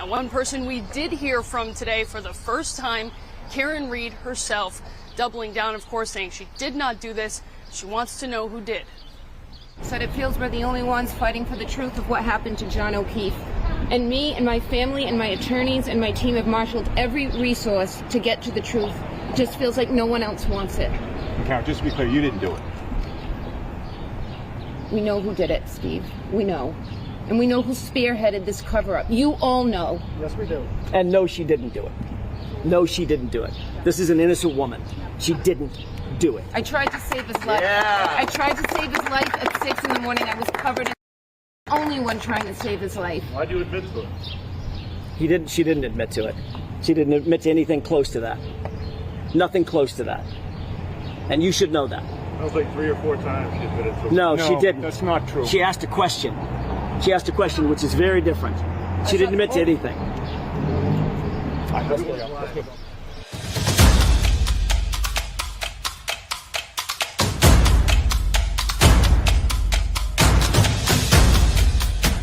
Now, one person we did hear from today for the first time, Karen Reed herself, doubling down, of course, saying she did not do this. She wants to know who did. Said it feels we're the only ones fighting for the truth of what happened to John O'Keefe. And me and my family and my attorneys and my team have marshaled every resource to get to the truth. It just feels like no one else wants it. Karen, just to be clear, you didn't do it. We know who did it, Steve. We know. And we know who spearheaded this cover-up. You all know. Yes, we do. And no, she didn't do it. No, she didn't do it. This is an innocent woman. She didn't do it. I tried to save his life. Yeah. I tried to save his life at 6 in the morning. I was covered in the only one trying to save his life. Why'd you admit to it? She didn't admit to it. She didn't admit to anything close to that. Nothing close to that. And you should know that. That was like 3 or 4 times she admitted to it. No, she didn't. That's not true. She asked a question. She asked a question, which is very different. She didn't admit to anything. Let's go.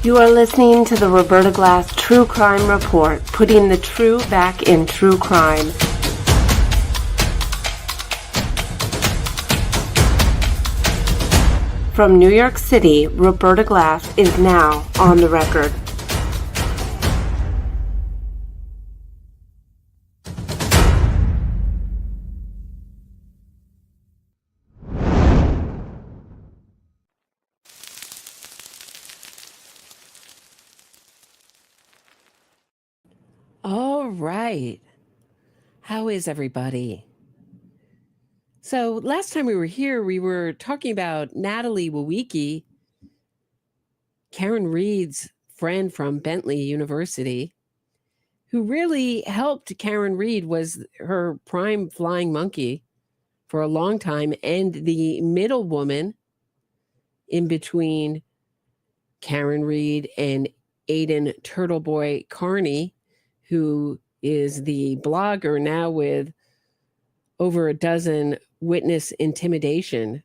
You are listening to the Roberta Glass True Crime Report, putting the true back in true crime. From New York City, Roberta Glass is now on the record. All right. How is everybody? So last time we were here, we were talking about Natalie Wiweke, Karen Reed's friend from Bentley University, who really helped Karen Reed, was her prime flying monkey for a long time, and the middle woman in between Karen Reed and Aidan Turtleboy Kearney, who is the blogger now with over a dozen witness intimidation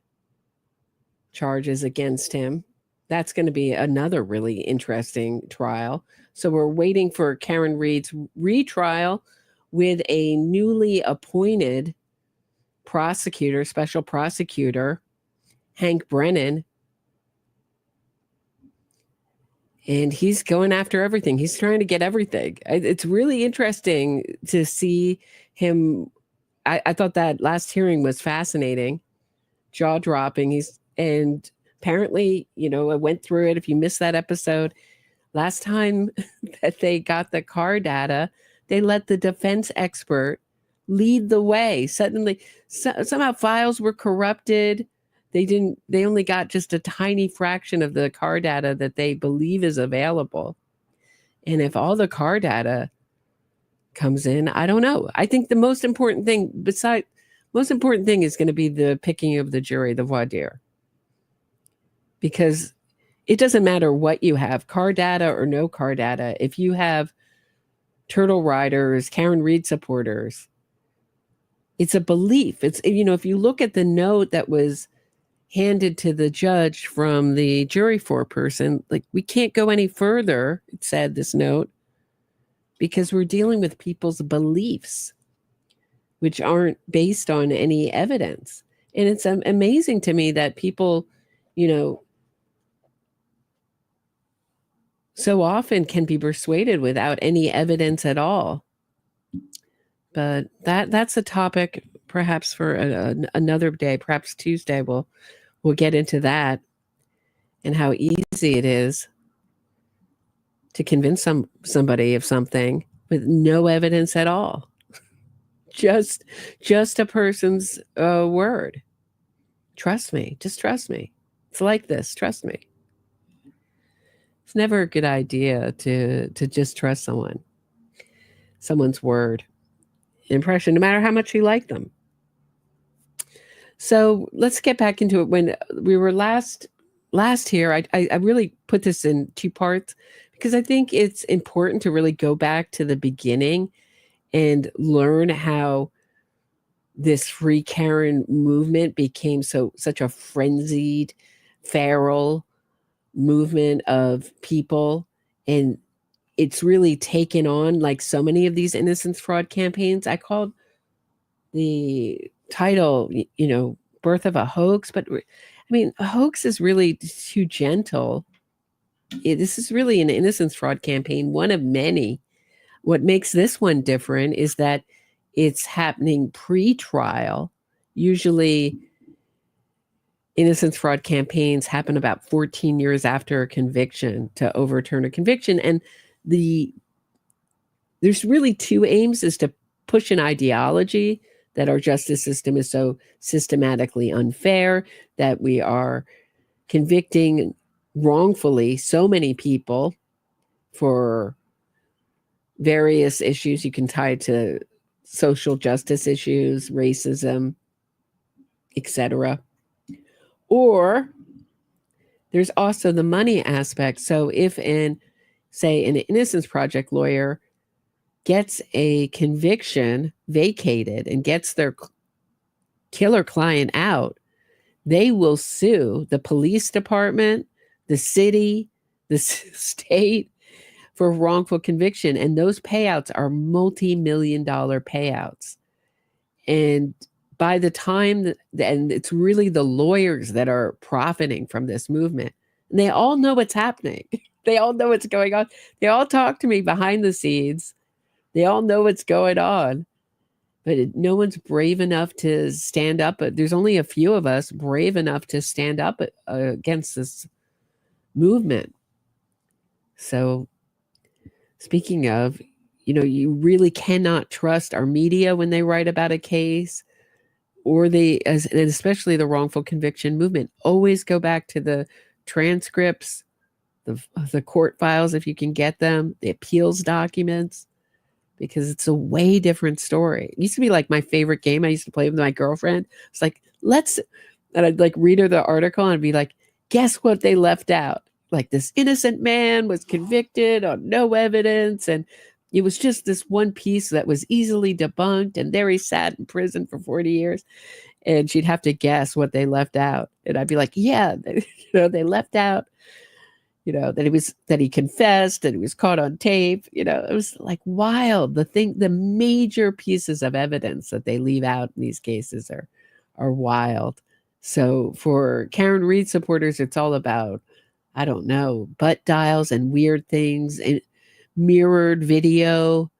charges against him. That's going to be another really interesting trial. So we're waiting for Karen Reed's retrial with a newly appointed prosecutor, special prosecutor, Hank Brennan. And he's going after everything. He's trying to get everything. It's really interesting to see him. I thought that last hearing was fascinating, jaw-dropping. And apparently, I went through it. If you missed that episode, last time that they got the car data, they let the defense expert lead the way. Suddenly, somehow files were corrupted. They only got just a tiny fraction of the car data that they believe is available. And if all the car data comes in, I don't know. I think the most important thing is going to be the picking of the jury, the voir dire. Because it doesn't matter what you have, car data or no car data. If you have Turtle Riders, Karen Reed supporters, it's a belief. It's, if you look at the note that was handed to the judge from the jury foreperson, like, we can't go any further, it said, this note, because we're dealing with people's beliefs, which aren't based on any evidence. And it's amazing to me that people, so often can be persuaded without any evidence at all. But that's a topic perhaps for another day, perhaps Tuesday. We'll get into that and how easy it is to convince somebody of something with no evidence at all. Just a person's word. Trust me. Just trust me. It's like this. Trust me. It's never a good idea to just trust someone's word, impression, no matter how much you like them. So let's get back into it. When we were last here, I really put this in 2 parts because I think it's important to really go back to the beginning and learn how this Free Karen movement became such a frenzied, feral movement of people. And, it's really taken on, like so many of these innocence fraud campaigns. I called the title, Birth of a Hoax, but I mean, a hoax is really too gentle. This is really an innocence fraud campaign, one of many. What makes this one different is that it's happening pre-trial. Usually innocence fraud campaigns happen about 14 years after a conviction to overturn a conviction. And there's really two aims: is to push an ideology that our justice system is so systematically unfair, that we are convicting wrongfully so many people for various issues. You can tie it to social justice issues, racism, etc. Or there's also the money aspect. So if say an Innocence Project lawyer gets a conviction vacated and gets their killer client out, they will sue the police department, the city, the state for wrongful conviction. And those payouts are multi-million-dollar payouts. And by the time and it's really the lawyers that are profiting from this movement. And they all know what's happening. They all know what's going on. They all talk to me behind the scenes. They all know what's going on. But no one's brave enough to stand up. There's only a few of us brave enough to stand up against this movement. So speaking of, you really cannot trust our media when they write about a case, or and especially the wrongful conviction movement. Always go back to the transcripts, the court files if you can get them, the appeals documents, because it's a way different story. It used to be like my favorite game I used to play with my girlfriend. It's like, and I'd like read her the article and I'd be like, guess what they left out? Like, this innocent man was convicted on no evidence, and it was just this one piece that was easily debunked, and there he sat in prison for 40 years. And she'd have to guess what they left out. And I'd be like, yeah, they left out, that he confessed, that he was caught on tape. It was like wild. The major pieces of evidence that they leave out in these cases are wild. So for Karen Read supporters, it's all about, I don't know, butt dials and weird things and mirrored video,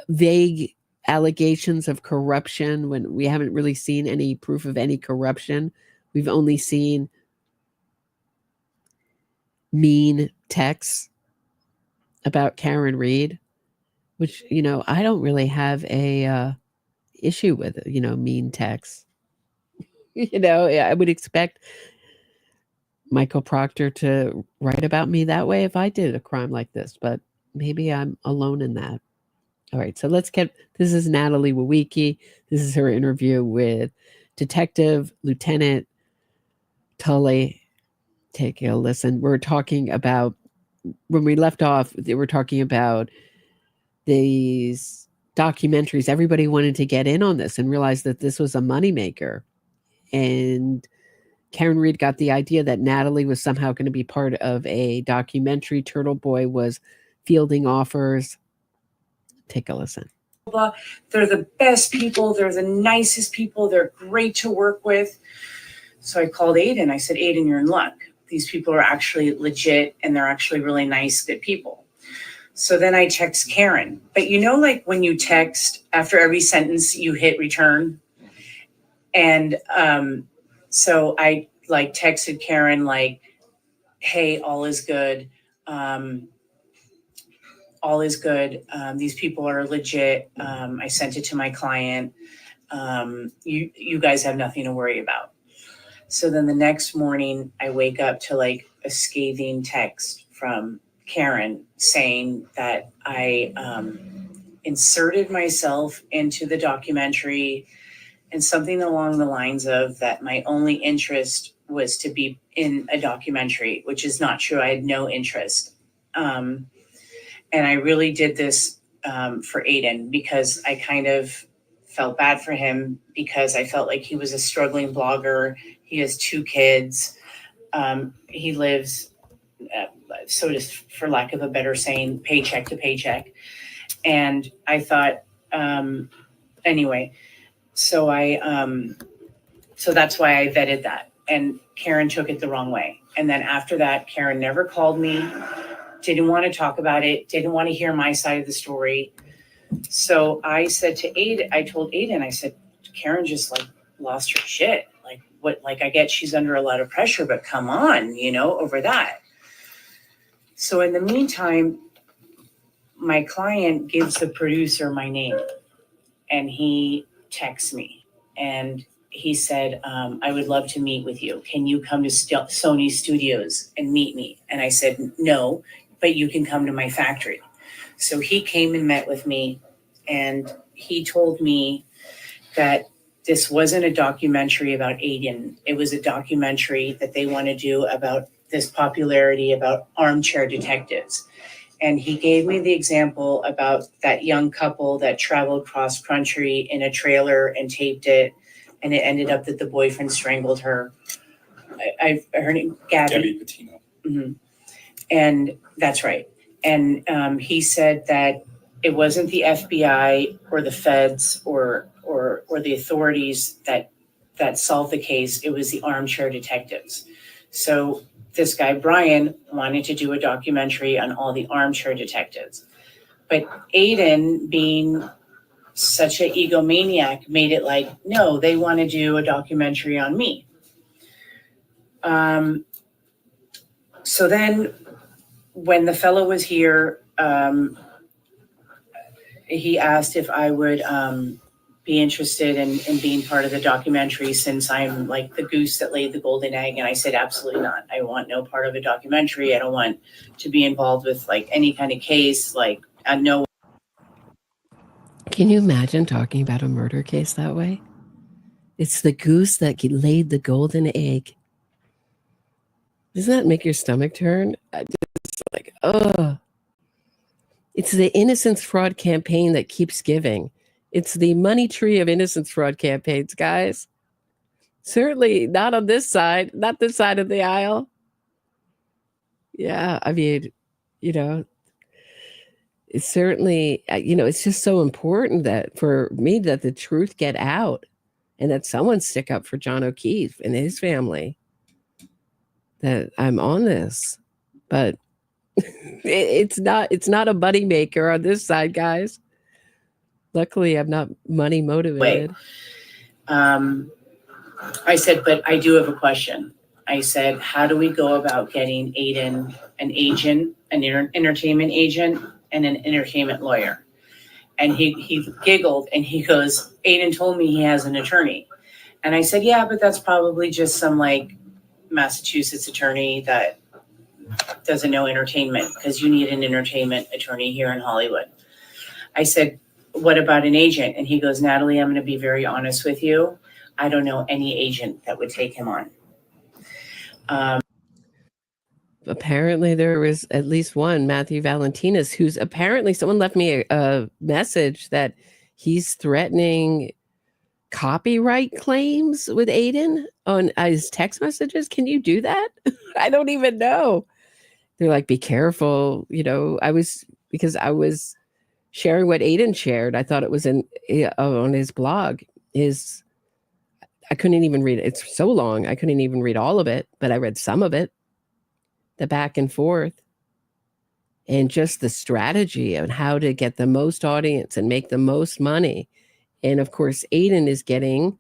vague allegations of corruption when we haven't really seen any proof of any corruption. We've only seen mean texts about Karen Read, which, I don't really have a issue with, mean texts. I would expect Michael Proctor to write about me that way if I did a crime like this, but maybe I'm alone in that. All right, so this is Natalie Wiweke. This is her interview with Detective Lieutenant Tully. Take a listen. We're talking about, when we left off, they were talking about these documentaries. Everybody wanted to get in on this and realize that this was a moneymaker. And Karen Read got the idea that Natalie was somehow going to be part of a documentary. Turtle Boy was fielding offers. Take a listen. They're the best people. They're the nicest people. They're great to work with. So I called Aidan. I said, Aidan, you're in luck. These people are actually legit, and they're actually really nice, good people. So then I text Karen. But like when you text, after every sentence, you hit return. And so I texted Karen hey, all is good. All is good. These people are legit. I sent it to my client. You guys have nothing to worry about. So then the next morning I wake up to a scathing text from Karen saying that I inserted myself into the documentary, and something along the lines of that my only interest was to be in a documentary, which is not true. I had no interest. And I really did this for Aidan because I kind of felt bad for him, because I felt like he was a struggling blogger. He has 2 kids. He lives for lack of a better saying, paycheck to paycheck. And I thought, anyway, so so that's why I vetted that. And Karen took it the wrong way. And then after that, Karen never called me, didn't want to talk about it, didn't want to hear my side of the story. So I said to Aidan, I told Aidan, I said, Karen just like lost her shit. Like what, like I get she's under a lot of pressure, but come on, over that. So in the meantime, my client gives the producer my name and he texts me and he said, I would love to meet with you. Can you come to Sony Studios and meet me? And I said, no, but you can come to my factory. So he came and met with me and he told me that this wasn't a documentary about Aidan. It was a documentary that they want to do about this popularity about armchair detectives. And he gave me the example about that young couple that traveled cross country in a trailer and taped it. And it ended up that the boyfriend strangled her. I heard it, Gabby Patino. Mm-hmm. And that's right. And he said that it wasn't the FBI or the feds or the authorities that solved the case. It was the armchair detectives. So this guy, Brian, wanted to do a documentary on all the armchair detectives. But Aidan, being such an egomaniac, made it like, no, they want to do a documentary on me. So then when the fellow was here, he asked if I would be interested in being part of the documentary since I'm like the goose that laid the golden egg. And I said, absolutely not. I want no part of a documentary. I don't want to be involved with like any kind of case. Like I know. Can you imagine talking about a murder case that way? It's the goose that laid the golden egg. Doesn't that make your stomach turn? Just like, oh. It's the innocence fraud campaign that keeps giving. It's the money tree of innocence fraud campaigns, guys. Certainly not on this side, not this side of the aisle. Yeah, I mean, it's certainly, it's just so important that for me that the truth get out and that someone stick up for John O'Keefe and his family, that I'm on this. But it's not a money maker on this side, guys. Luckily, I'm not money motivated. I said, but I do have a question. I said, how do we go about getting Aidan an agent, an entertainment agent, and an entertainment lawyer? And he giggled and he goes, Aidan told me he has an attorney. And I said, yeah, but that's probably just some like Massachusetts attorney that doesn't know entertainment because you need an entertainment attorney here in Hollywood. I said, what about an agent? And he goes, Natalie, I'm going to be very honest with you. I don't know any agent that would take him on. Apparently there was at least one, Matthew Valentinas, who's apparently, someone left me a message that he's threatening copyright claims with Aidan on his text messages. Can you do that? I don't even know. They're like, be careful. Because I was sharing what Aidan shared. I thought it was on his blog. I couldn't even read it. It's so long. I couldn't even read all of it, but I read some of it, the back and forth, and just the strategy on how to get the most audience and make the most money. And of course, Aidan is getting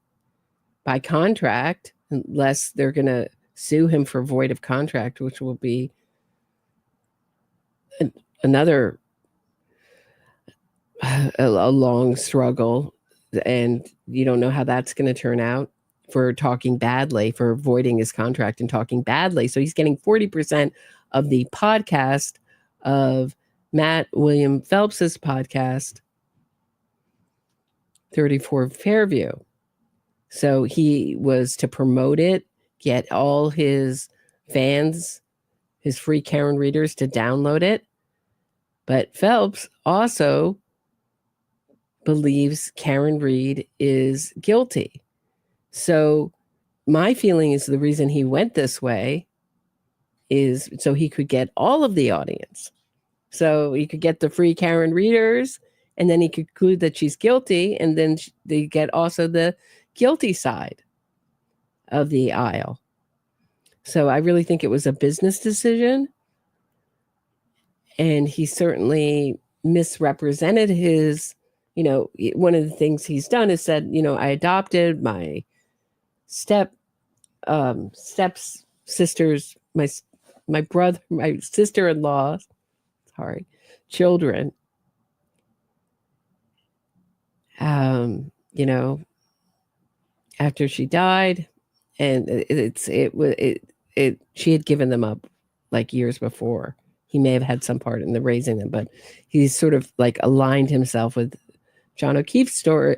by contract, unless they're going to sue him for void of contract, which will be another a long struggle. And you don't know how that's going to turn out for talking badly, for voiding his contract and talking badly. So he's getting 40% of the podcast of Matt William Phelps's podcast, 34 Fairview. So he was to promote it, get all his fans, his free Karen readers to download it. But Phelps also believes Karen Read is guilty. So my feeling is the reason he went this way is so he could get all of the audience. So he could get the free Karen readers, and then he could conclude that she's guilty, and then they get also the guilty side of the aisle. So I really think it was a business decision, and he certainly misrepresented his, one of the things he's done is said, I adopted my step sisters, my brother, my sister-in-law, children, after she died, and she had given them up like years before. He may have had some part in the raising them, but he's sort of like aligned himself with John O'Keefe's story.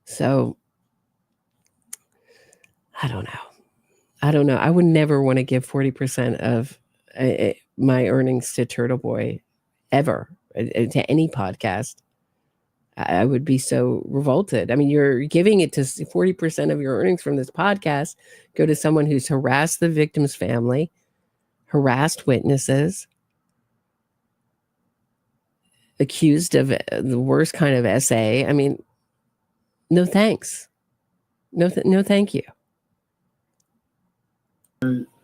So I don't know. I would never want to give 40% of my earnings to Turtle Boy ever, to any podcast. I would be so revolted. I mean, you're giving it to 40% of your earnings from this podcast go to someone who's harassed the victim's family, harassed witnesses, accused of the worst kind of SA. I mean, no thanks. No, thank you.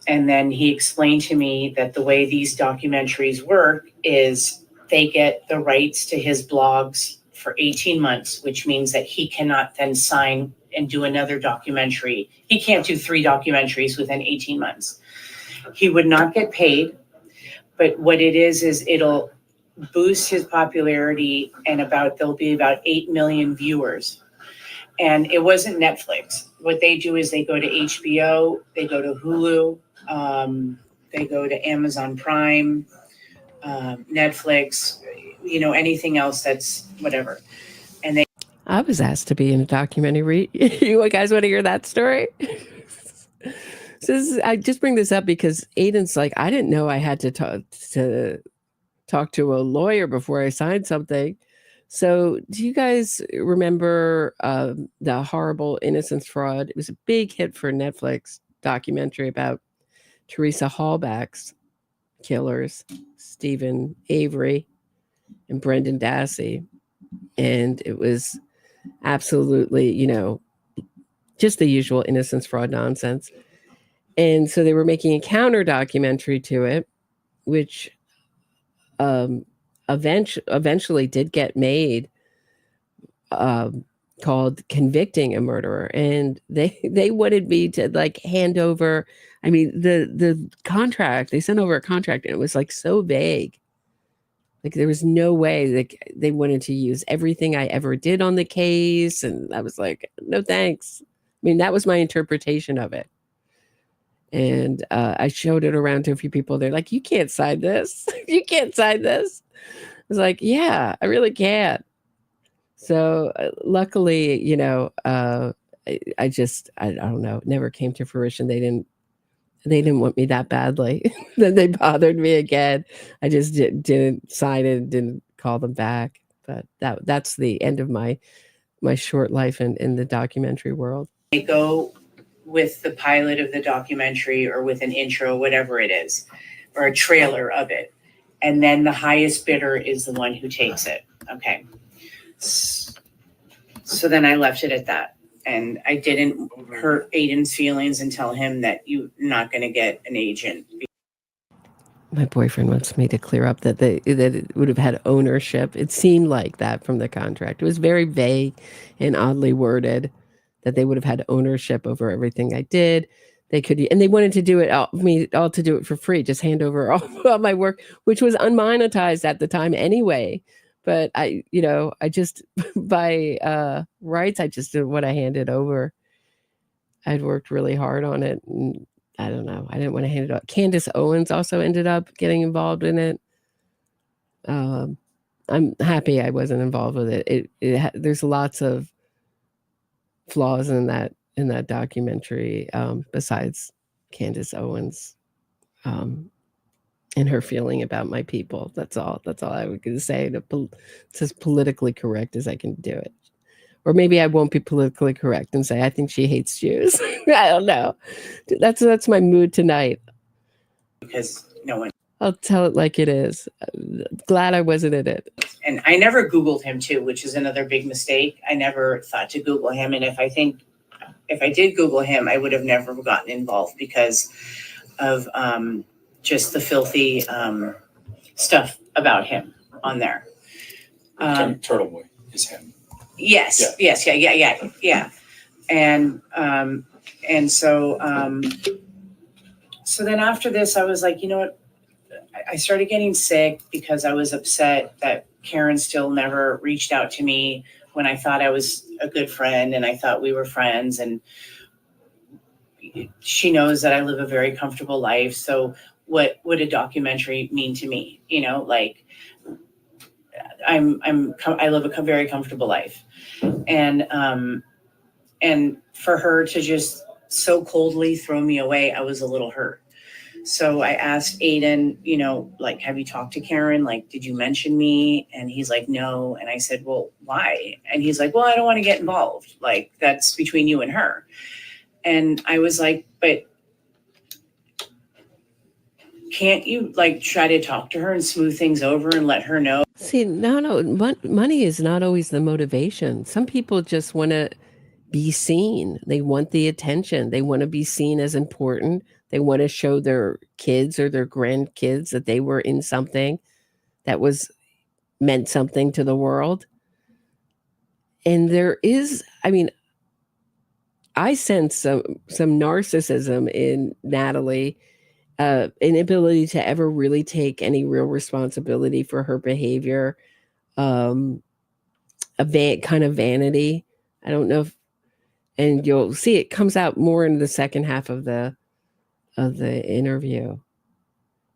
And then he explained to me that the way these documentaries work is they get the rights to his blogs for 18 months, which means that he cannot then sign and do another documentary. He can't do 3 documentaries within 18 months. He would not get paid, but what it is it'll boost his popularity, and there'll be about 8 million viewers. And it wasn't Netflix. What they do is they go to HBO, they go to Hulu, they go to Amazon Prime, Netflix, anything else that's whatever. And I was asked to be in a documentary. You guys want to hear that story? I just bring this up because Aidan's like, I didn't know I had to talk to a lawyer before I signed something. So do you guys remember the horrible Innocence fraud? It was a big hit for Netflix documentary about Theresa Hallback's killers, Stephen Avery and Brendan Dassey. And it was absolutely, just the usual Innocence fraud nonsense. And so they were making a counter documentary to it, which eventually did get made, called Convicting a Murderer. And they wanted me to hand over, the contract, they sent over a contract, and it was so vague. There was no way they wanted to use everything I ever did on the case. And I was like, no, thanks. That was my interpretation of it. And I showed it around to a few people. They're like, you can't sign this. You can't sign this. I was like, yeah, I really can't. So luckily, I don't know, it never came to fruition. They didn't want me that badly. Then they bothered me again. I just didn't sign it, didn't call them back. But that's the end of my short life in the documentary world. They go with the pilot of the documentary or with an intro, whatever it is, or a trailer of it. And then the highest bidder is the one who takes it. Okay. So then I left it at that. And I didn't hurt Aidan's feelings and tell him that you're not going to get an agent. My boyfriend wants me to clear up that it would have had ownership. It seemed like that from the contract. It was very vague and oddly worded that they would have had ownership over everything I did. They could, and they wanted to do it all to do it for free, just hand over all my work, which was unmonetized at the time anyway. But I just by rights, I just didn't want to hand it over. I'd worked really hard on it, and I don't know. I didn't want to hand it up. Candace Owens also ended up getting involved in it. I'm happy I wasn't involved with it. There's lots of flaws in that documentary, besides Candace Owens and her feeling about my people. That's all I was going to say. It's as politically correct as I can do it. Or maybe I won't be politically correct and say I think she hates Jews. I don't know. That's my mood tonight. because no one. I'll tell it like it is. Glad I wasn't in it. And I never Googled him too, which is another big mistake. I never thought to Google him. And if I did Google him, I would have never gotten involved because of just the filthy stuff about him on there. Turtle Boy is him. Yes, Yeah. yeah. And so then after this, I was like, you know what? I started getting sick because I was upset that Karen still never reached out to me when I thought I was a good friend and I thought we were friends. And she knows that I live a very comfortable life. So what would a documentary mean to me? You know, like I live a very comfortable life. And for her to just so coldly throw me away, I was a little hurt. So I asked Aidan, you know, like, have you talked to Karen? Like, did you mention me? And he's like, no. And I said, well, why? And he's like, well, I don't want to get involved. Like, that's between you and her. And I was like, but can't you like try to talk to her and smooth things over and let her know? See, no, money is not always the motivation. Some people just want to be seen. They want the attention. They want to be seen as important. They want to show their kids or their grandkids that they were in something that meant something to the world. And there is, I mean, I sense some narcissism in Natalie, inability to ever really take any real responsibility for her behavior, kind of vanity. I don't know if, and you'll see it comes out more in the second half of the interview.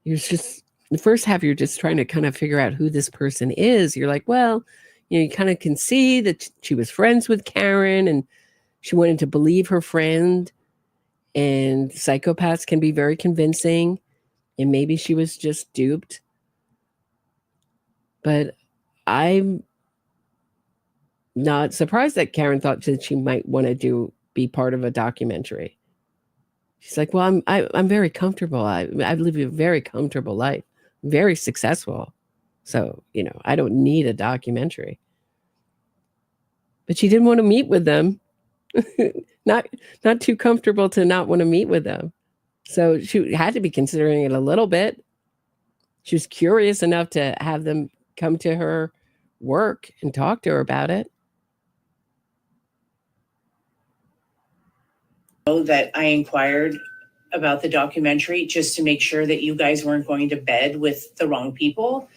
You're just, the first half, you're just trying to kind of figure out who this person is. You're like, well, you know, you kind of can see that she was friends with Karen and she wanted to believe her friend, and psychopaths can be very convincing, and maybe she was just duped. But I'm not surprised that Karen thought that she might want to be part of a documentary. She's like, well, I'm very comfortable. I live a very comfortable life, very successful. So, you know, I don't need a documentary. But she didn't want to meet with them. not too comfortable to not want to meet with them. So she had to be considering it a little bit. She was curious enough to have them come to her work and talk to her about it. That I inquired about the documentary just to make sure that you guys weren't going to bed with the wrong people.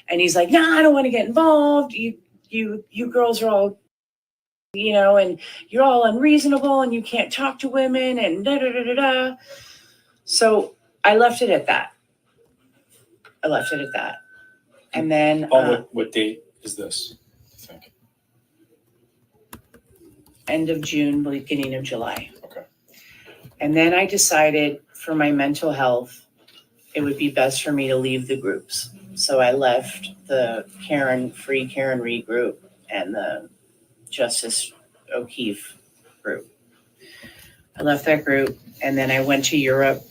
And he's like, nah, I don't want to get involved. You girls are all, you know, and you're all unreasonable and you can't talk to women and da da da da da. So I left it at that. And then What date is this, you think? End of June, beginning of July. Okay. And then I decided for my mental health, it would be best for me to leave the groups. So I left the Free Karen Reed group and the Justice O'Keefe group. I left that group and then I went to Europe.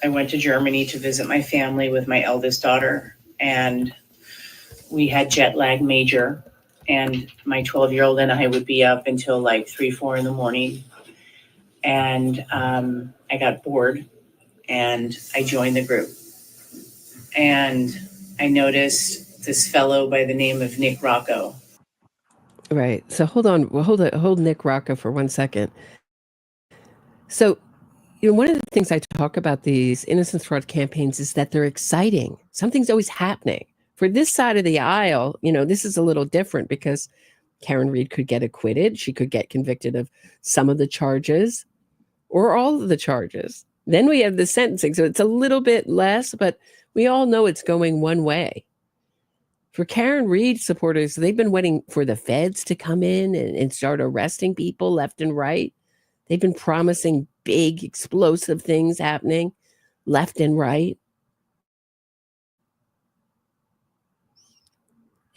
I went to Germany to visit my family with my eldest daughter, and we had jet lag major, and my 12-year-old and I would be up until like 3, 4 in the morning. And I got bored and I joined the group. And I noticed this fellow by the name of Nick Rocco. Right. So hold on. Well, hold Nick Rocco for 1 second. So, you know, one of the things I talk about these innocence fraud campaigns is that they're exciting. Something's always happening. For this side of the aisle, you know, this is a little different because Karen Reed could get acquitted. She could get convicted of some of the charges or all of the charges. Then we have the sentencing. So it's a little bit less, but we all know it's going one way. For Karen Reed supporters, they've been waiting for the feds to come in and start arresting people left and right. They've been promising big explosive things happening left and right.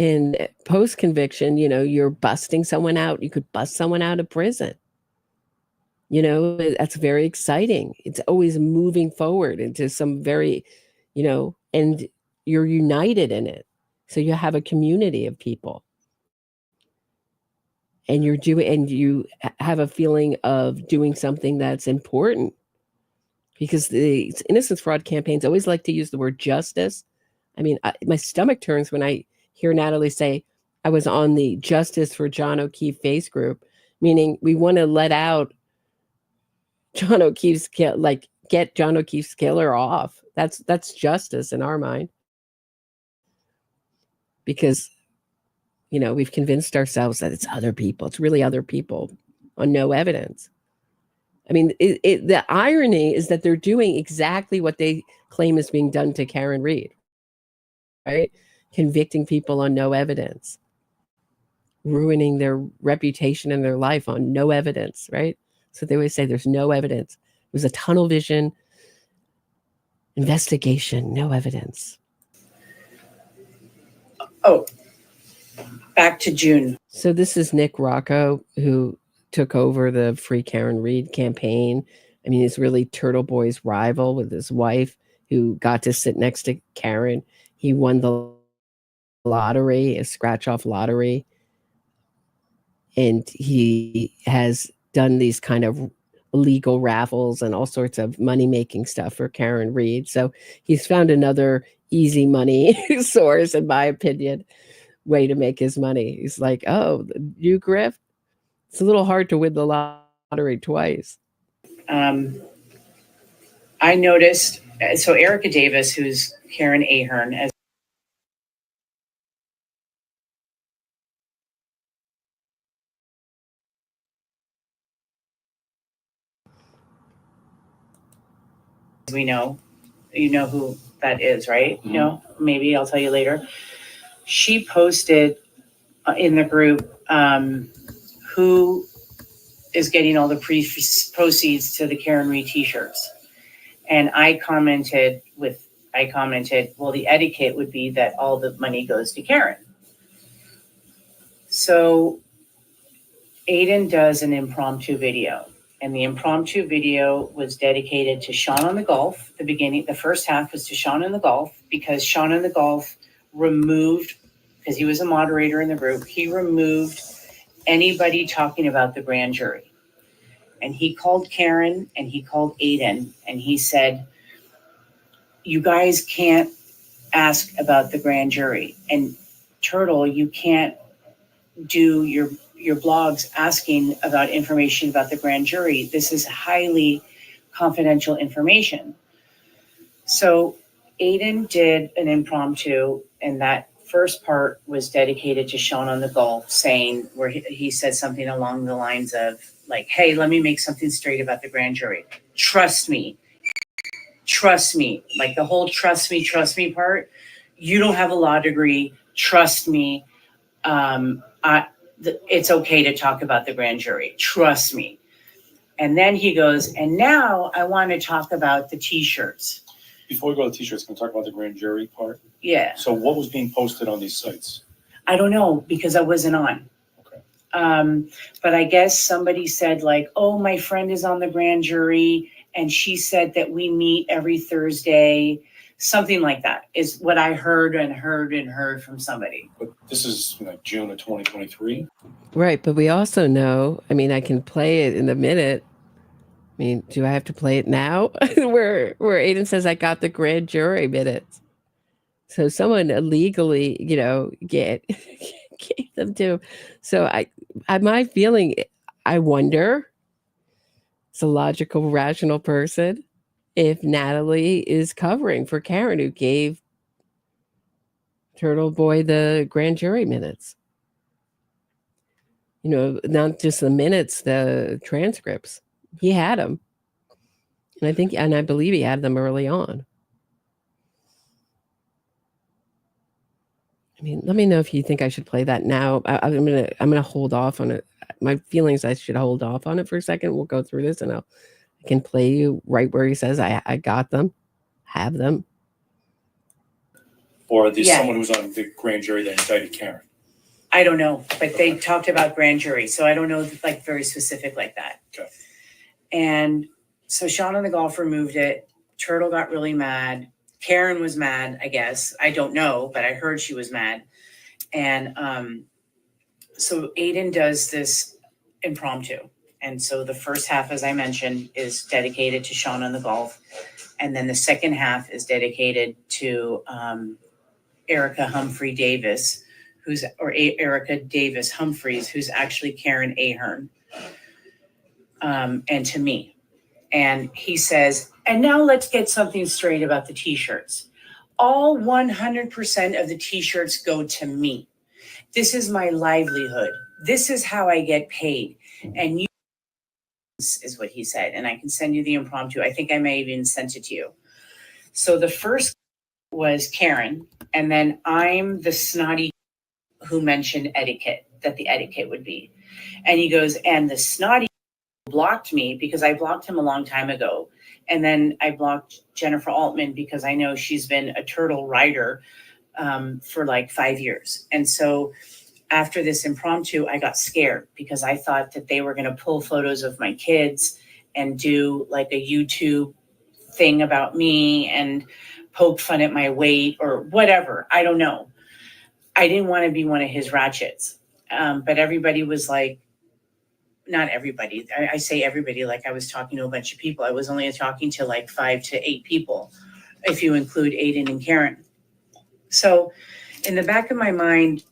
in post conviction, you're busting someone out. You could bust someone out of prison. That's very exciting. It's always moving forward into some very, and you're united in it. So you have a community of people. And you have a feeling of doing something that's important. Because the innocence fraud campaigns always like to use the word justice. I mean, my stomach turns when I hear Natalie say, I was on the Justice for John O'Keefe face group, meaning we want to let out John O'Keefe's get John O'Keefe's killer off. That's justice in our mind. Because, we've convinced ourselves that it's other people. It's really other people on no evidence. I mean, the irony is that they're doing exactly what they claim is being done to Karen Reed, right? Convicting people on no evidence, ruining their reputation and their life on no evidence, right? So they always say there's no evidence. It was a tunnel vision investigation, no evidence. Oh, back to June. So this is Nick Rocco, who took over the Free Karen Reed campaign. I mean, he's really Turtle Boy's rival with his wife, who got to sit next to Karen. He won the lottery, a scratch-off lottery. And he has done these kind of illegal raffles and all sorts of money-making stuff for Karen Reed. So he's found another easy money source, in my opinion, way to make his money. He's like, oh, you grift? It's a little hard to win the lottery twice. I noticed, so Erica Davis, who's Karen Ahern, as we know, you know who that is, right? Mm-hmm. No, maybe I'll tell you later. She posted in the group who is getting all the proceeds to the Karen Reed t-shirts. And I commented, well, the etiquette would be that all the money goes to Karen. So Aidan does an impromptu video. And the impromptu video was dedicated to Sean on the Golf. The first half was to Sean on the Golf, because Sean on the Golf removed, because he was a moderator in the group, he removed anybody talking about the grand jury. And he called Karen and he called Aidan and he said, you guys can't ask about the grand jury. And Turtle, you can't do your blogs asking about information about the grand jury. This is highly confidential information. So Aidan did an impromptu, and that first part was dedicated to Sean on the Golf, saying, where he said something along the lines of like, hey, let me make something straight about the grand jury. Trust me, like the whole trust me part. You don't have a law degree. Trust me. It's okay to talk about the grand jury. Trust me. And then he goes, and now I want to talk about the t-shirts. Before we go to t-shirts, can we talk about the grand jury part? Yeah. So what was being posted on these sites? I don't know, because I wasn't on. Okay. But I guess somebody said like, oh, my friend is on the grand jury, and she said that we meet every Thursday. Something like that is what I heard from somebody. But this is like June of 2023. Right, but we also know, I mean, I can play it in a minute. I mean, do I have to play it now? where Aidan says I got the grand jury minutes. So someone illegally, gave them to. So my feeling, I wonder, it's a logical, rational person, if Natalie is covering for Karen, who gave Turtle Boy the grand jury minutes. Not just the minutes, the transcripts. He had them. And I believe he had them early on. I mean, let me know if you think I should play that now. I'm gonna hold off on it. My feelings, I should hold off on it for a second. We'll go through this and I can play you right where he says I got them, have them. Or there's Yeah. someone who's on the grand jury that indicted Karen? I don't know, but they talked about grand jury, so I don't know, like, very specific like that. Okay. And so Sean and the golfer moved it. Turtle got really mad. Karen was mad, I guess. I don't know, but I heard she was mad. And so Aidan does this impromptu. And so the first half, as I mentioned, is dedicated to Sean and the golf. And then the second half is dedicated to Erica Humphrey Davis, Erica Davis Humphreys, who's actually Karen Ahern, and to me. And he says, and now let's get something straight about the t-shirts. All 100% of the t-shirts go to me. This is my livelihood. This is how I get paid. And you, is what he said. And I can send you the impromptu. I think I may even sent it to you. So the first was Karen. And then I'm the snotty who mentioned etiquette, that the etiquette would be. And he goes, and the snotty blocked me because I blocked him a long time ago. And then I blocked Jennifer Altman because I know she's been a turtle rider for like 5 years. And so after this impromptu, I got scared because I thought that they were going to pull photos of my kids and do like a YouTube thing about me and poke fun at my weight or whatever. I don't know. I didn't want to be one of his ratchets. But everybody was like, not everybody. I say everybody like I was talking to a bunch of people. I was only talking to like 5 to 8 people, if you include Aidan and Karen. So in the back of my mind,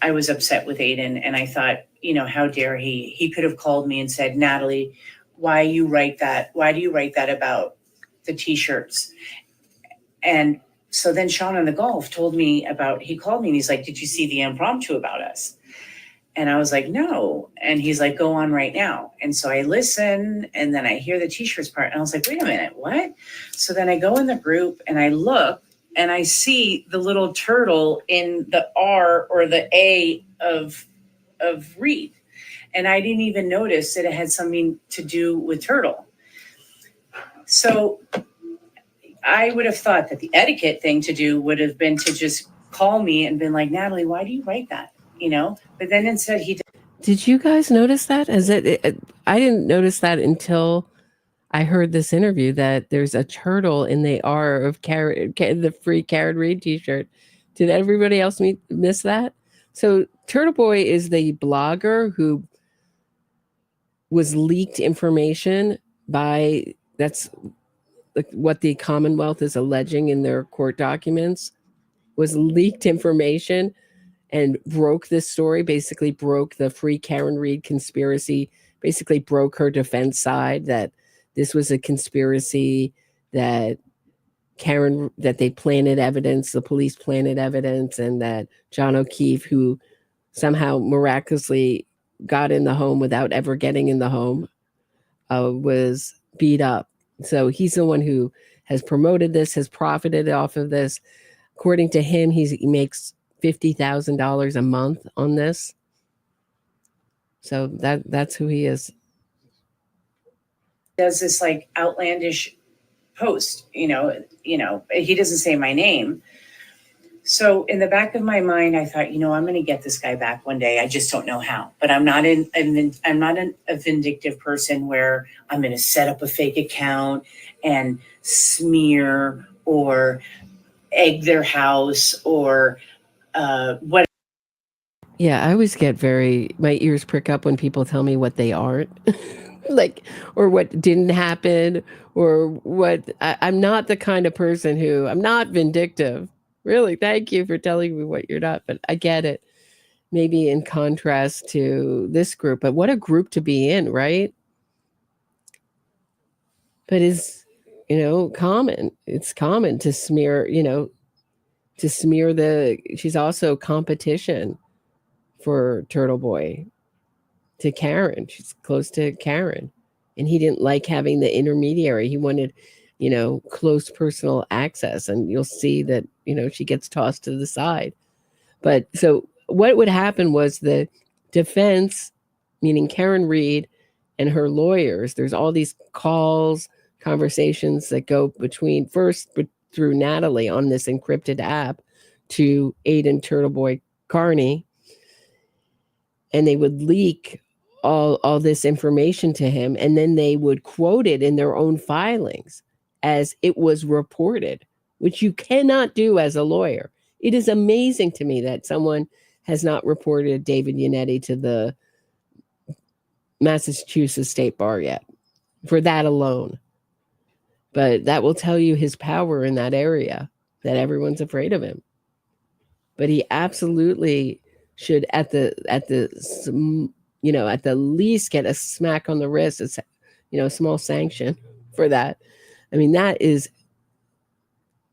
I was upset with Aidan. And I thought, you know, how dare he? He could have called me and said, Natalie, why you write that? Why do you write that about the t-shirts? And so then Sean on the golf told me about, he called me and he's like, did you see the impromptu about us? And I was like, no. And he's like, go on right now. And so I listen and then I hear the t-shirts part and I was like, wait a minute, what? So then I go in the group and I look and I see the little turtle in the R or the A of Reed. And I didn't even notice that it had something to do with turtle. So I would have thought that the etiquette thing to do would have been to just call me and been like, Natalie, why do you write that? You know, but then instead he Did you guys notice that? I didn't notice that until I heard this interview that there's a turtle in the R of the free Karen Reed t-shirt. Did everybody else miss that? So Turtle Boy is the blogger who was leaked information by, that's what the Commonwealth is alleging in their court documents, was leaked information and broke this story, basically broke the free Karen Reed conspiracy, basically broke her defense side that this was a conspiracy, that they planted evidence, the police planted evidence, and that John O'Keefe, who somehow miraculously got in the home without ever getting in the home, was beat up. So he's the one who has promoted this, has profited off of this. According to him, he makes $50,000 a month on this. So that's who he is. does this like outlandish post, you know, he doesn't say my name. So in the back of my mind, I thought, you know, I'm going to get this guy back one day. I just don't know how. But I'm not a vindictive person where I'm going to set up a fake account and smear or egg their house or what. Yeah, I always get my ears prick up when people tell me what they aren't, like, or what didn't happen, or what. I'm not the kind of person I'm not vindictive. Really, thank you for telling me what you're not, but I get it. Maybe in contrast to this group, but what a group to be in, right? But it's, common. It's common to smear, she's also competition for Turtle Boy to Karen. She's close to Karen. And he didn't like having the intermediary. He wanted, close personal access. And you'll see that, she gets tossed to the side. But so what would happen was the defense, meaning Karen Reed and her lawyers, there's all these calls, conversations that go between through Natalie on this encrypted app to Aidan Turtleboy Kearney, and they would leak all this information to him, and then they would quote it in their own filings as it was reported, which you cannot do as a lawyer. It is amazing to me that someone has not reported David Yannetti to the Massachusetts State Bar yet for that alone. But that will tell you his power in that area, that everyone's afraid of him. But he absolutely should, at the least, get a smack on the wrist, a small sanction for that. I mean, that is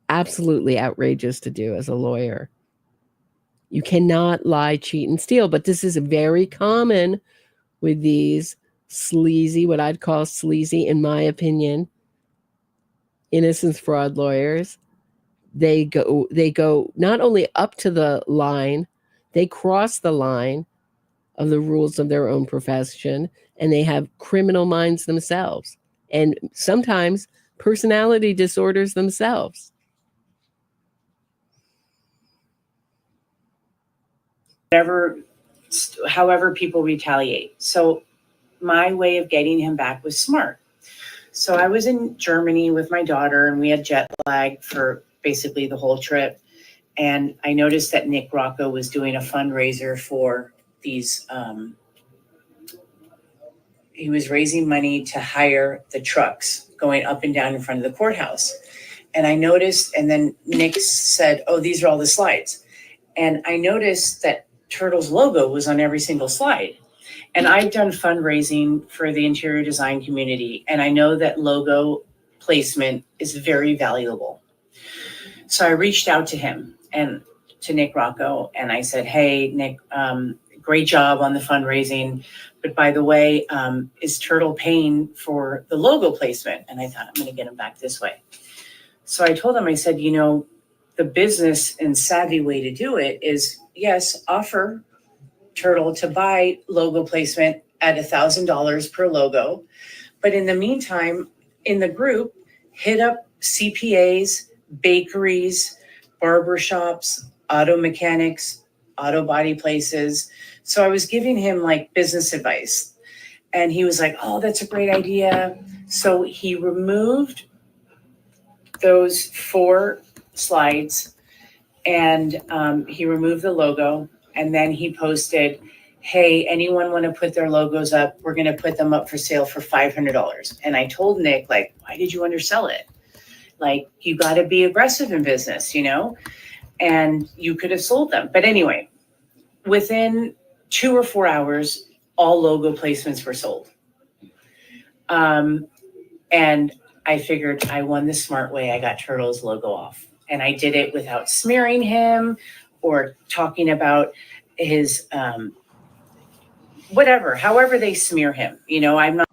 absolutely outrageous to do as a lawyer. You cannot lie, cheat, and steal. But this is very common with these sleazy, what I'd call sleazy, in my opinion, innocence fraud lawyers. They go not only up to the line, they cross the line of the rules of their own profession, and they have criminal minds themselves, and sometimes personality disorders themselves. However people retaliate. So my way of getting him back was smart. So I was in Germany with my daughter, and we had jet lag for basically the whole trip. And I noticed that Nick Rocco was doing a fundraiser for these, he was raising money to hire the trucks going up and down in front of the courthouse. And I noticed, and then Nick said, "Oh, these are all the slides." And I noticed that Turtle's logo was on every single slide. And I've done fundraising for the interior design community, and I know that logo placement is very valuable. So I reached out to him and to Nick Rocco, and I said, "Hey, Nick, great job on the fundraising. But by the way, is Turtle paying for the logo placement?" And I thought, I'm going to get him back this way. So I told him, I said, the business and savvy way to do it is, yes, offer Turtle to buy logo placement at $1,000 per logo. But in the meantime, in the group, hit up CPAs, bakeries, barbershops, auto mechanics, auto body places. So I was giving him like business advice. And he was like, "Oh, that's a great idea." So he removed those 4 slides, and he removed the logo. And then he posted, "Hey, anyone want to put their logos up? We're going to put them up for sale for $500. And I told Nick, like, why did you undersell it? Like, you got to be aggressive in business, and you could have sold them. But anyway, within 2 or 4 hours, all logo placements were sold. And I figured I won the smart way. I got Turtle's logo off, and I did it without smearing him or talking about his, however they smear him. I'm not.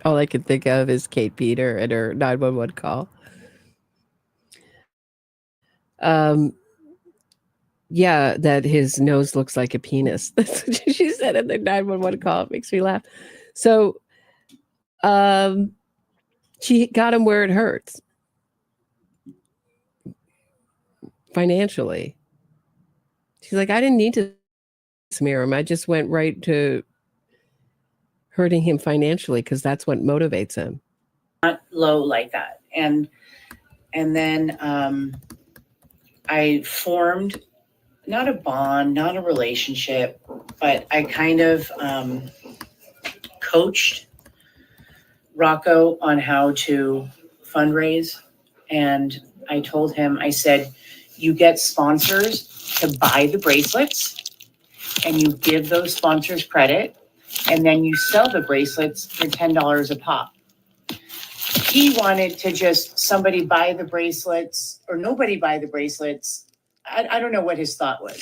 All I could think of is Kate Peter and her 911 call. Yeah, that his nose looks like a penis. That's what she said in the 911 call. It makes me laugh. So she got him where it hurts. Financially. She's like, I didn't need to smear him. I just went right to hurting him financially because that's what motivates him. Not low like that. And then I formed not a bond, not a relationship, but I kind of coached Rocco on how to fundraise. And I told him, I said, you get sponsors to buy the bracelets and you give those sponsors credit, and then you sell the bracelets for $10 a pop. He wanted to just somebody buy the bracelets or nobody buy the bracelets. I don't know what his thought was.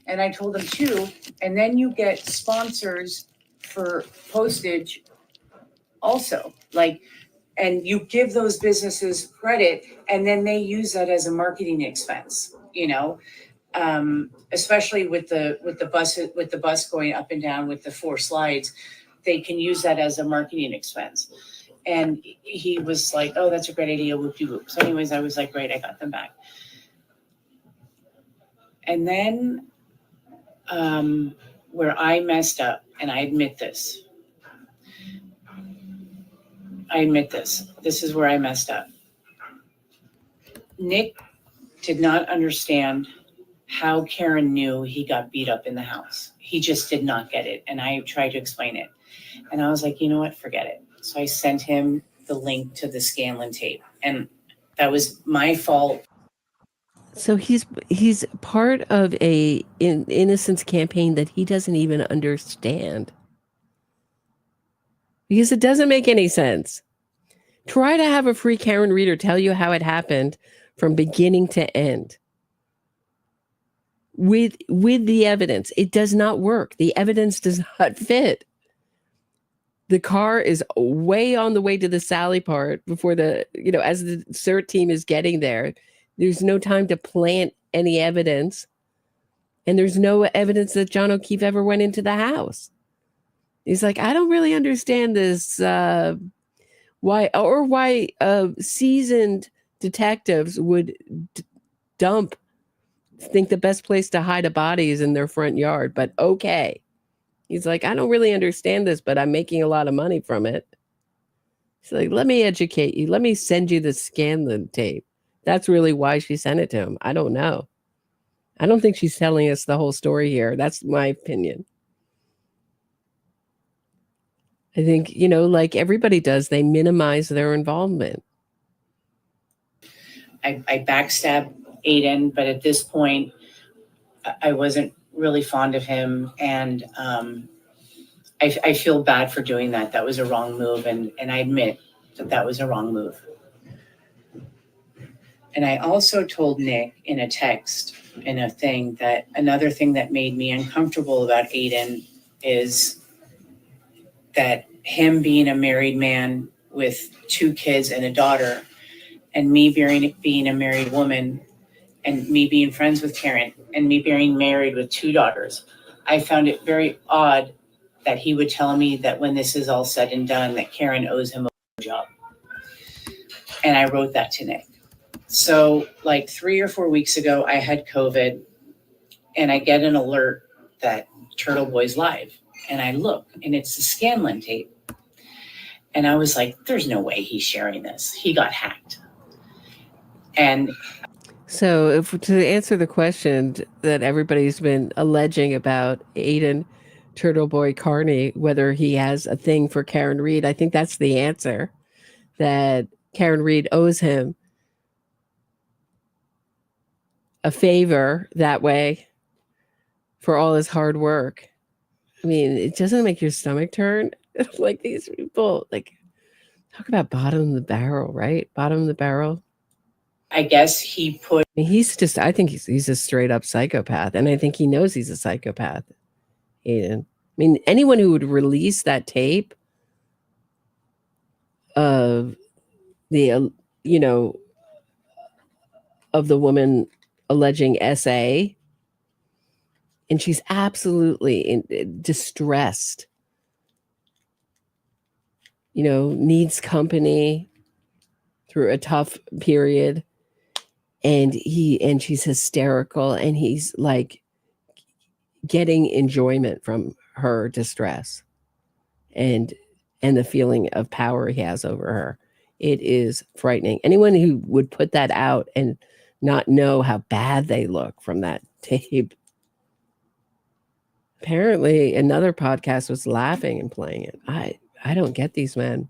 And I told him too, and then you get sponsors for postage also, and you give those businesses credit, and then they use that as a marketing expense, especially with the bus going up and down with the 4 slides, they can use that as a marketing expense. And he was like, "Oh, that's a great idea, whoop-de-whoop." So anyways, I was like, great, I got them back. And then where I messed up, and I admit this. This is where I messed up. Nick did not understand how Karen knew he got beat up in the house. He just did not get it. And I tried to explain it. And I was like, you know what? Forget it. So I sent him the link to the Scanlon tape. And that was my fault. So he's part of a innocence campaign that he doesn't even understand. Because it doesn't make any sense. Try to have a free Karen reader tell you how it happened from beginning to end. With the evidence, it does not work. The evidence does not fit. The car is way on the way to the Sally part before as the CERT team is getting there. There's no time to plant any evidence. And there's no evidence that John O'Keefe ever went into the house. He's like, I don't really understand this. Why seasoned detectives would think the best place to hide a body is in their front yard. But okay. He's like, I don't really understand this, but I'm making a lot of money from it. He's like, let me educate you. Let me send you the Scanlon tape. That's really why she sent it to him. I don't know. I don't think she's telling us the whole story here. That's my opinion. I think, like everybody does, they minimize their involvement. I backstabbed Aidan, but at this point, I wasn't really fond of him. And I feel bad for doing that. That was a wrong move. And I admit that was a wrong move. And I also told Nick in a text, in a thing, that another thing that made me uncomfortable about Aidan is that him being a married man with 2 kids and a daughter, and me being a married woman, and me being friends with Karen, and me being married with 2 daughters, I found it very odd that he would tell me that when this is all said and done, that Karen owes him a job. And I wrote that to Nick. So like 3 or 4 weeks ago, I had COVID, and I get an alert that Turtle Boy's live. And I look, and it's the Scanlon tape. And I was like, there's no way he's sharing this. He got hacked. And so to answer the question that everybody's been alleging about Aidan Turtle Boy Kearney, whether he has a thing for Karen Reed, I think that's the answer, that Karen Reed owes him a favor that way for all his hard work. I mean, it doesn't make your stomach turn. Like these people, like, talk about bottom of the barrel, right? Bottom of the barrel. I guess he put... I think he's a straight up psychopath. And I think he knows he's a psychopath, Aidan. I mean, anyone who would release that tape of the, of the woman alleging SA, and she's absolutely distressed, needs company through a tough period, and she's hysterical, and he's like getting enjoyment from her distress and the feeling of power he has over her. It is frightening. Anyone who would put that out and not know how bad they look from that tape. Apparently another podcast was laughing and playing it. I don't get these men.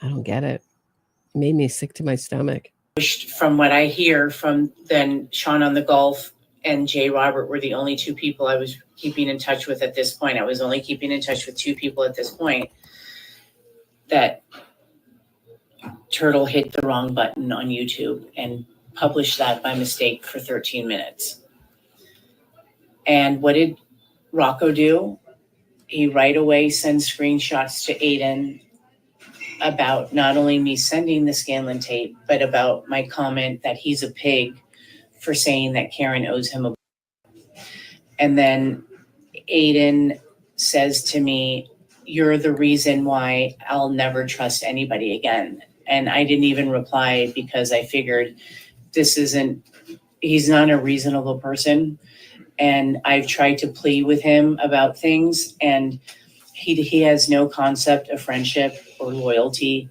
I don't get it. It made me sick to my stomach. From what I hear from then, Sean on the Gulf and Jay Robert were the only 2 people I was keeping in touch with at this point. I was only keeping in touch with 2 people at this point, that Turtle hit the wrong button on YouTube and published that by mistake for 13 minutes. And what did Rocco do? He right away sends screenshots to Aidan about not only me sending the Scanlon tape, but about my comment that he's a pig for saying that Karen owes him a... And then Aidan says to me, you're the reason why I'll never trust anybody again. And I didn't even reply because I figured this isn't he's not a reasonable person. And I've tried to plead with him about things, and he has no concept of friendship or loyalty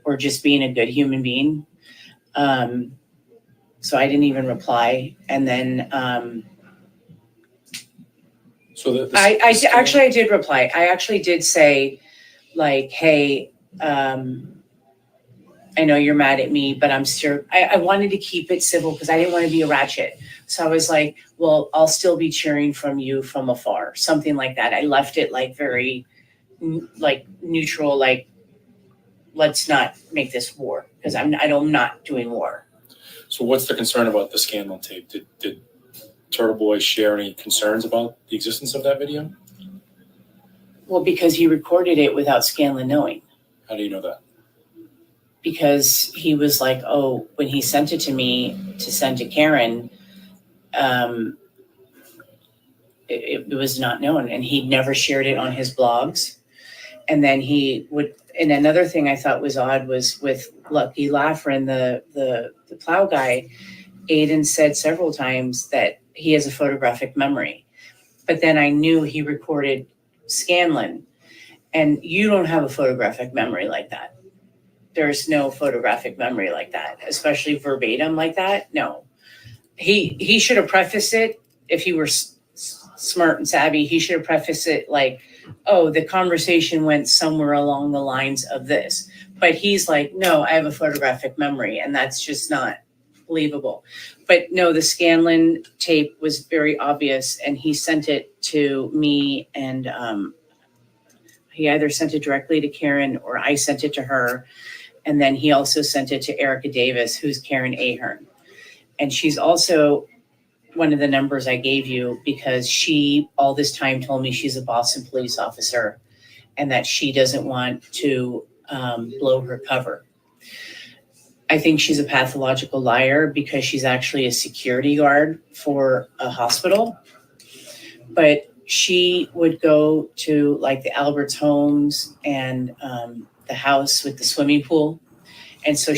or just being a good human being. So I didn't even reply. And then I did reply. I actually did say, like, hey, I know you're mad at me, but I'm still, I wanted to keep it civil because I didn't want to be a ratchet. So I was like, well, I'll still be cheering from you from afar, something like that. I left it like very like neutral, like, let's not make this war because I'm not doing war. So what's the concern about the Scanlon tape? Did Turtle Boy share any concerns about the existence of that video? Well, because he recorded it without Scanlon knowing. How do you know that? Because he was like, oh, when he sent it to me to send to Karen, it was not known, and he'd never shared it on his blogs. And then he would, and another thing I thought was odd was with Lucky Laughlin, the plow guy, Aidan said several times that he has a photographic memory. But then I knew he recorded Scanlon, and you don't have a photographic memory like that. There's no photographic memory like that, especially verbatim like that. No, he should have prefaced it if he were smart and savvy. He should have prefaced it like, oh, the conversation went somewhere along the lines of this. But he's like, no, I have a photographic memory, and that's just not believable. But no, the Scanlon tape was very obvious, and he sent it to me, and he either sent it directly to Karen or I sent it to her. And then he also sent it to Erica Davis, who's Karen Ahern. And she's also one of the numbers I gave you because she all this time told me she's a Boston police officer and that she doesn't want to blow her cover. I think she's a pathological liar because she's actually a security guard for a hospital. But she would go to like the Albert's homes and the house with the swimming pool. And so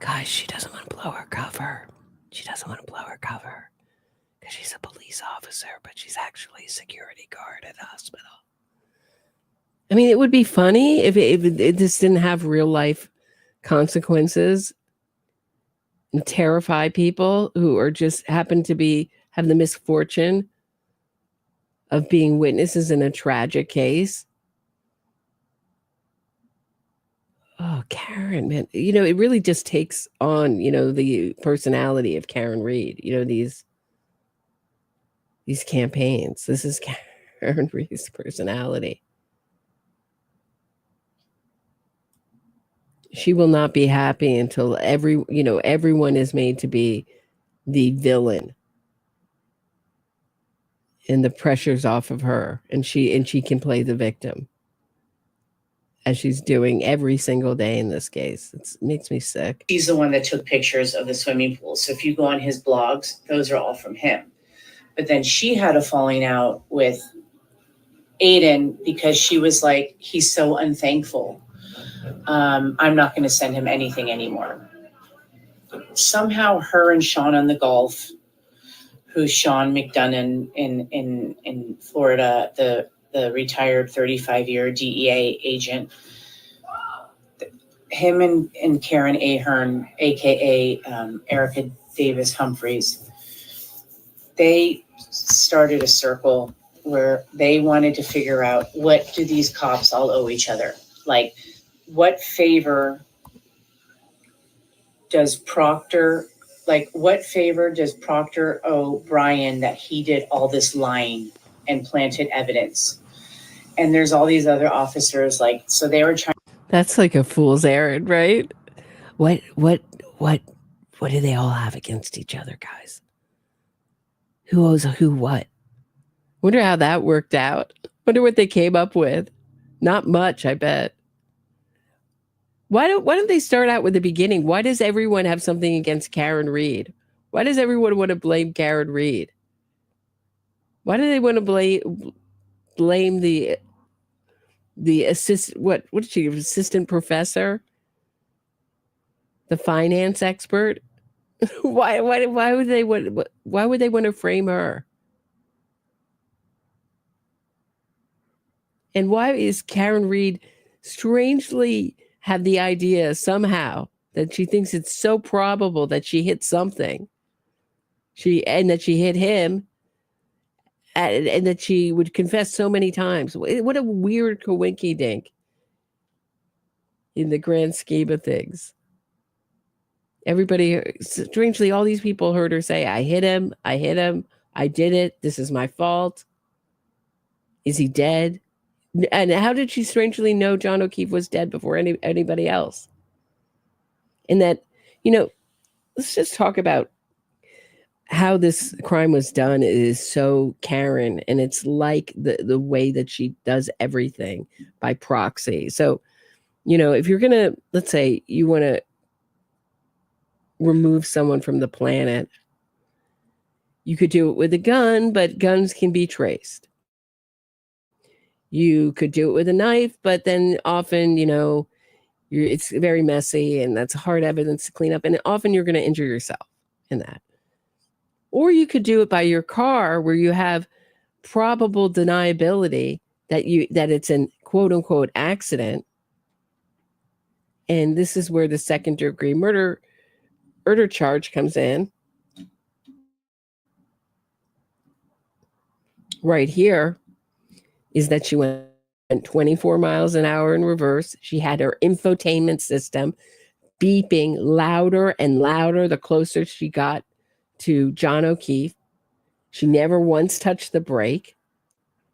Guys, she doesn't want to blow her cover. She doesn't want to blow her cover because she's a police officer, but she's actually a security guard at the hospital. I mean, it would be funny if this didn't have real life consequences and terrify people who are just happen to have the misfortune of being witnesses in a tragic case. Oh, Karen, man. You know, it really just takes on, you know, the personality of Karen Reed, you know, these campaigns. This is Karen Reed's personality. She will not be happy until everyone is made to be the villain. And the pressure's off of her, and she can play the victim, as she's doing every single day in this case. It makes me sick. He's the one that took pictures of the swimming pool. So if you go on his blogs, those are all from him. But then she had a falling out with Aidan because she was like, he's so unthankful. I'm not going to send him anything anymore. Somehow her and Sean on the golf, who's Sean McDonough in Florida, the retired 35-year DEA agent, him and Karen Ahern, a.k.a. Erica Davis Humphreys, they started a circle where they wanted to figure out, what do these cops all owe each other? Like, what favor does Proctor owe Brian that he did all this lying and planted evidence? And there's all these other officers, like, so they were trying. That's like a fool's errand, right? What do they all have against each other, guys? Who owes who what? Wonder how that worked out. Wonder what they came up with. Not much, I bet. Why don't they start out with the beginning? Why does everyone have something against Karen Reed? Why does everyone want to blame Karen Reed? Why do they want to blame the what is she, assistant professor? The finance expert? Why would they want to frame her? And why is Karen Reed strangely have the idea somehow that she thinks it's so probable that she hit something? That she hit him, and that she would confess so many times. What a weird coinky dink in the grand scheme of things. Everybody, strangely, all these people heard her say, I hit him, I did it, this is my fault. Is he dead? And how did she strangely know John O'Keefe was dead before anybody else? And that, let's just talk about how this crime was done is so Karen, and it's like the way that she does everything by proxy. So, if you're going to, let's say you want to remove someone from the planet, you could do it with a gun, but guns can be traced. You could do it with a knife, but then often, it's very messy and that's hard evidence to clean up. And often you're going to injure yourself in that. Or you could do it by your car, where you have probable deniability that it's an quote unquote accident. And this is where the second degree murder charge comes in. Right here is that she went 24 miles an hour in reverse. She had her infotainment system beeping louder and louder the closer she got to John O'Keefe. She never once touched the brake.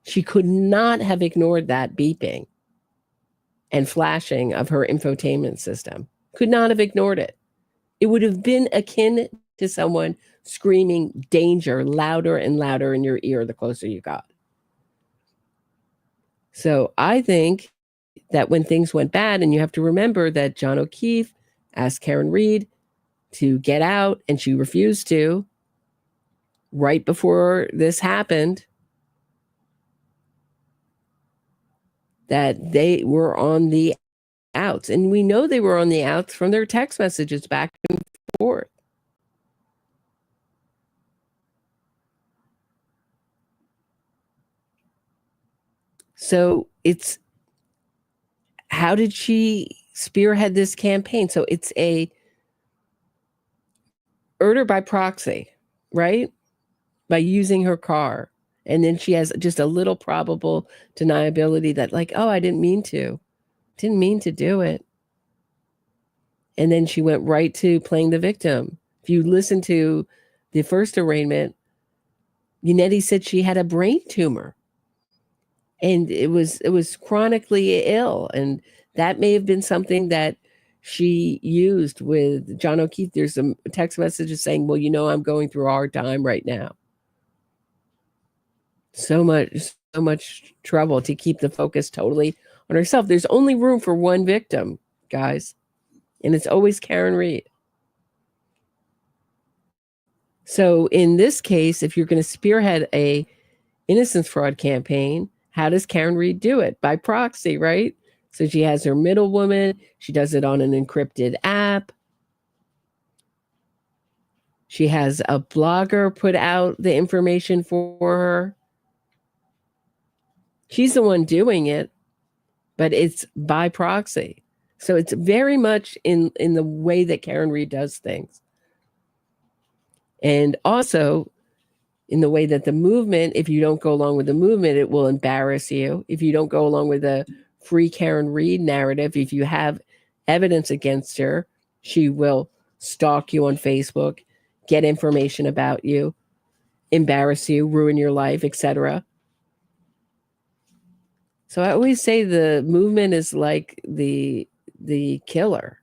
She could not have ignored that beeping and flashing of her infotainment system. Could not have ignored it. It would have been akin to someone screaming danger louder and louder in your ear the closer you got. So I think that when things went bad, and you have to remember that John O'Keefe asked Karen Reed to get out, and she refused to right before this happened, that they were on the outs. And we know they were on the outs from their text messages back and forth. So it's, how did she spearhead this campaign? So it's a murder by proxy, right? By using her car. And then she has just a little probable deniability that, like, oh, I didn't mean to do it. And then she went right to playing the victim. If you listen to the first arraignment, Unetti said she had a brain tumor. And it was chronically ill. And that may have been something that she used with John O'Keefe. There's some text messages saying, well, I'm going through a hard time right now. So much trouble to keep the focus totally on herself. There's only room for one victim, guys. And it's always Karen Reed. So in this case, if you're going to spearhead a innocence fraud campaign, how does Karen Reed do it? By proxy, right? So she has her middle woman. She does it on an encrypted app. She has a blogger put out the information for her. She's the one doing it, but it's by proxy. So it's very much in the way that Karen Reed does things. And also in the way that the movement, if you don't go along with the movement, it will embarrass you. If you don't go along with the free Karen Reed narrative, if you have evidence against her, she will stalk you on Facebook, get information about you, embarrass you, ruin your life, etc. So I always say the movement is like the killer,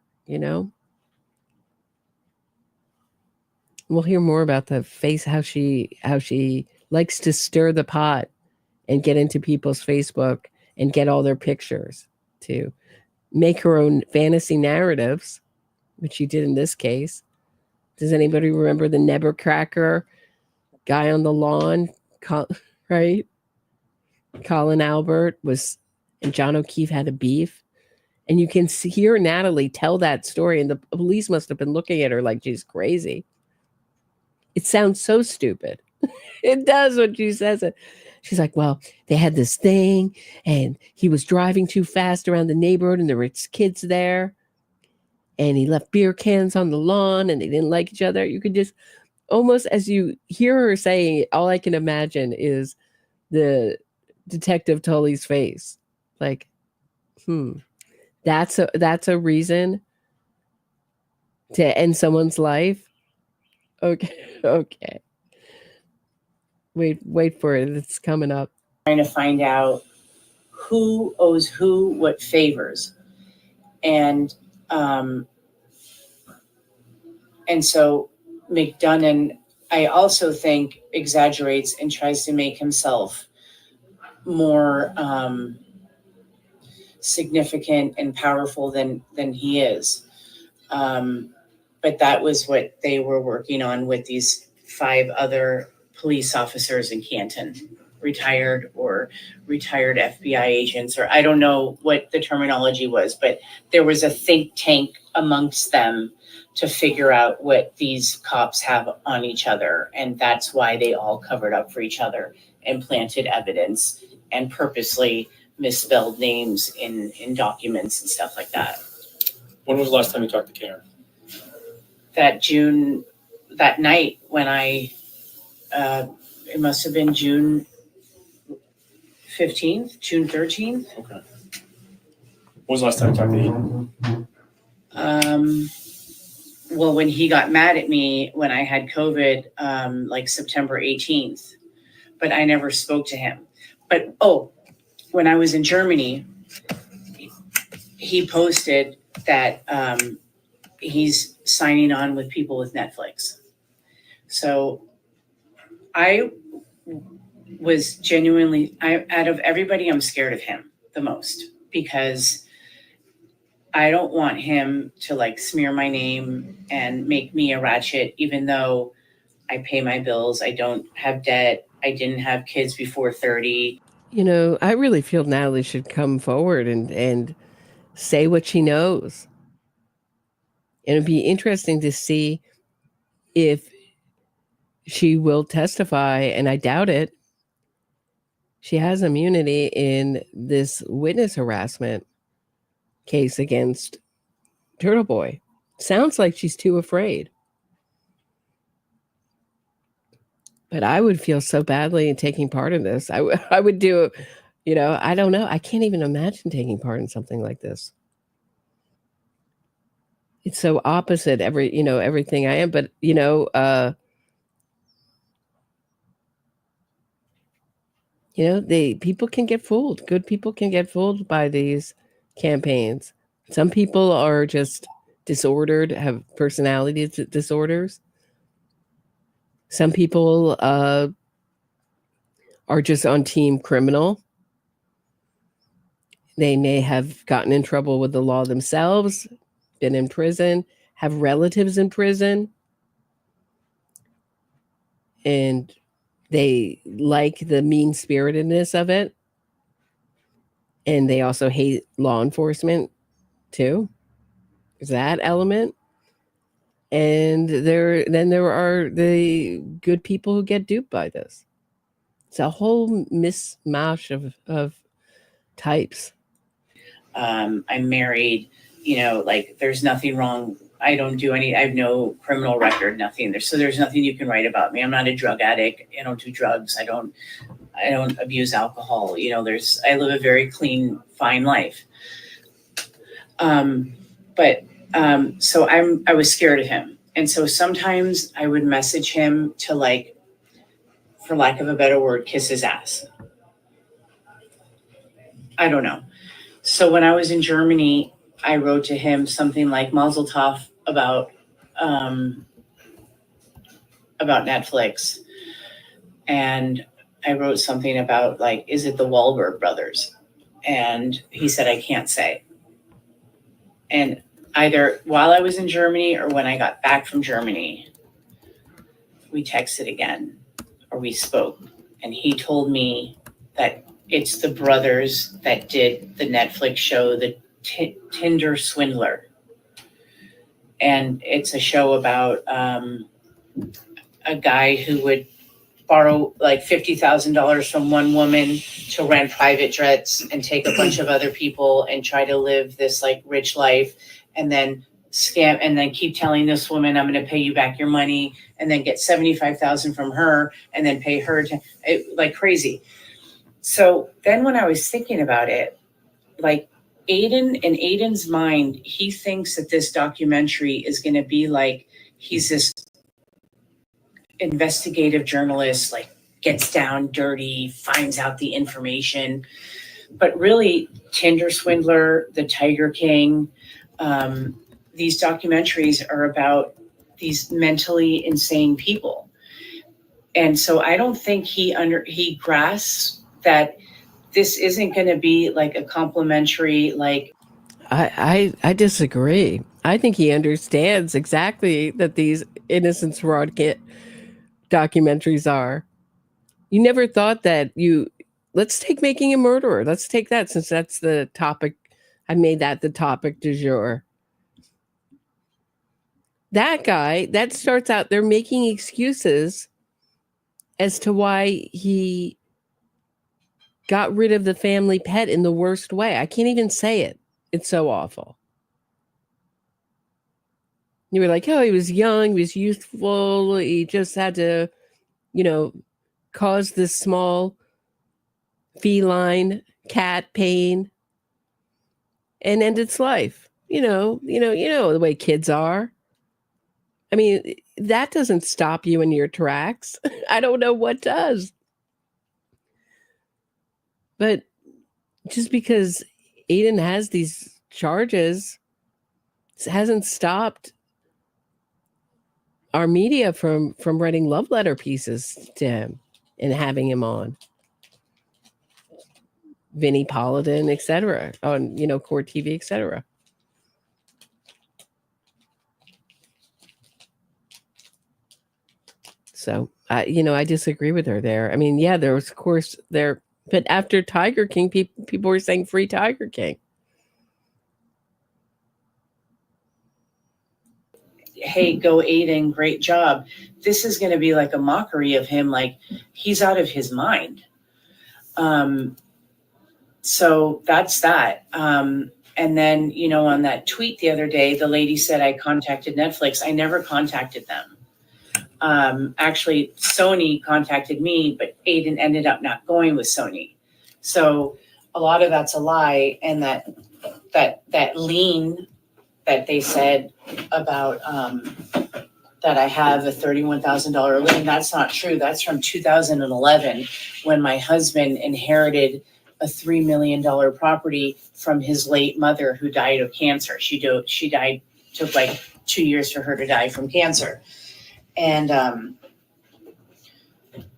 We'll hear more about the face, how she likes to stir the pot and get into people's Facebook and get all their pictures to make her own fantasy narratives, which she did in this case. Does anybody remember the Nebercracker guy on the lawn, right? Colin Albert and John O'Keefe had a beef. And you can hear Natalie tell that story, and the police must have been looking at her like she's crazy. It sounds so stupid. It does when she says it. She's like, well, they had this thing and he was driving too fast around the neighborhood and there were kids there and he left beer cans on the lawn and they didn't like each other. You could just almost, as you hear her saying it, all I can imagine is the Detective Tully's face. Like, that's a reason to end someone's life. Okay. Wait for it. It's coming up. Trying to find out who owes who what favors. And so McDonough, I also think, exaggerates and tries to make himself more significant and powerful than he is. But that was what they were working on with these 5 other police officers in Canton, retired FBI agents, or I don't know what the terminology was, but there was a think tank amongst them to figure out what these cops have on each other. And that's why they all covered up for each other and planted evidence and purposely misspelled names in documents and stuff like that. When was the last time you talked to Karen? That night when it must have been June 15th, June 13th. Okay. When was the last time you talked to Aidan? Well, when he got mad at me when I had COVID, like September 18th, but I never spoke to him. But, when I was in Germany, he posted that he's signing on with people with Netflix. So I was genuinely, out of everybody, I'm scared of him the most because I don't want him to like smear my name and make me a ratchet, even though I pay my bills. I don't have debt. I didn't have kids before 30. You know, I really feel Natalie should come forward and say what she knows. And it'd be interesting to see if she will testify, and I doubt it. She has immunity in this witness harassment case against Turtle Boy. Sounds like she's too afraid. But I would feel so badly in taking part in this. I would do, I don't know. I can't even imagine taking part in something like this. It's so opposite everything I am. But, people can get fooled. Good people can get fooled by these campaigns. Some people are just disordered, have personality disorders. Some people are just on team criminal. They may have gotten in trouble with the law themselves, been in prison, have relatives in prison, and they like the mean-spiritedness of it. And they also hate law enforcement too. There's that element. And there are the good people who get duped by this. It's a whole mishmash of types. I'm married, there's nothing wrong. I have no criminal record, nothing. There's nothing you can write about me. I'm not a drug addict. I don't do drugs. I don't abuse alcohol. I live a very clean, fine life. So I was scared of him. And so sometimes I would message him to, like, for lack of a better word, kiss his ass. I don't know. So when I was in Germany, I wrote to him something like Mazel Tov about Netflix. And I wrote something about, like, is it the Wahlberg brothers? And he said, I can't say. And either while I was in Germany or when I got back from Germany, we texted again or we spoke. And he told me that it's the brothers that did the Netflix show, the Tinder Swindler. And it's a show about a guy who would borrow like $50,000 from one woman to rent private jets and take a bunch of other people and try to live this like rich life, and then scam and then keep telling this woman, I'm going to pay you back your money, and then get 75,000 from her and then pay her like crazy. So then when I was thinking about it, like Aidan, in Aidan's mind, he thinks that this documentary is going to be like, he's this investigative journalist, like gets down dirty, finds out the information. But really, Tinder Swindler, The Tiger King, these documentaries are about these mentally insane people. And so I don't think he grasps that this isn't going to be like a complimentary, like. I disagree. I think he understands exactly that these innocence fraud documentaries are. You never thought that let's take Making a Murderer. Let's take that, since that's the topic. I made that the topic du jour. That guy, that starts out, they're making excuses as to why he got rid of the family pet in the worst way. I can't even say it. It's so awful. You were like, oh, he was young, he was youthful, he just had to, cause this small feline cat pain and end its life. You know the way kids are. I mean, that doesn't stop you in your tracks. I don't know what does. But just because Aidan has these charges, it hasn't stopped our media from writing love letter pieces to him and having him on. Vinnie Paladin, etc., on Court TV, etc. So I disagree with her there. I mean, yeah, there was, of course, there, but after Tiger King, people were saying free Tiger King. Hey, go Aidan, great job. This is going to be like a mockery of him, like he's out of his mind. So that's that. And then, on that tweet the other day, the lady said, I contacted Netflix. I never contacted them. Actually, Sony contacted me, but Aidan ended up not going with Sony. So a lot of that's a lie. And that lien that they said about that I have a $31,000 lien, that's not true. That's from 2011 when my husband inherited a $3 million property from his late mother who died of cancer. She died, took like 2 years for her to die from cancer. And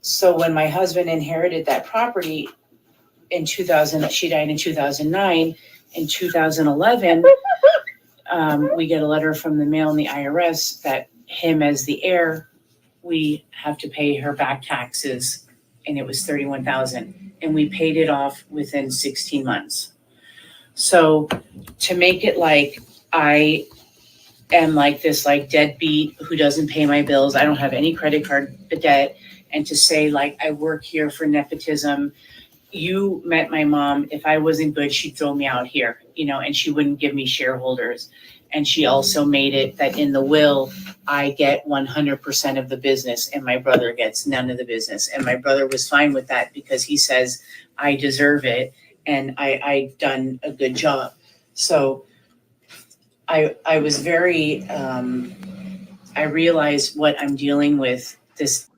so when my husband inherited that property in 2000, she died in 2009. In 2011, we get a letter from the mail and the IRS that him as the heir, we have to pay her back taxes, and it was $31,000, and we paid it off within 16 months. So to make it like I am like this like deadbeat who doesn't pay my bills, I don't have any credit card debt, and to say like I work here for nepotism. You met my mom. If I wasn't good, she'd throw me out here, and she wouldn't give me shareholders. And she also made it that in the will, I get 100% of the business and my brother gets none of the business. And my brother was fine with that because he says, I deserve it and I've done a good job. So I was very, I realized what I'm dealing with this.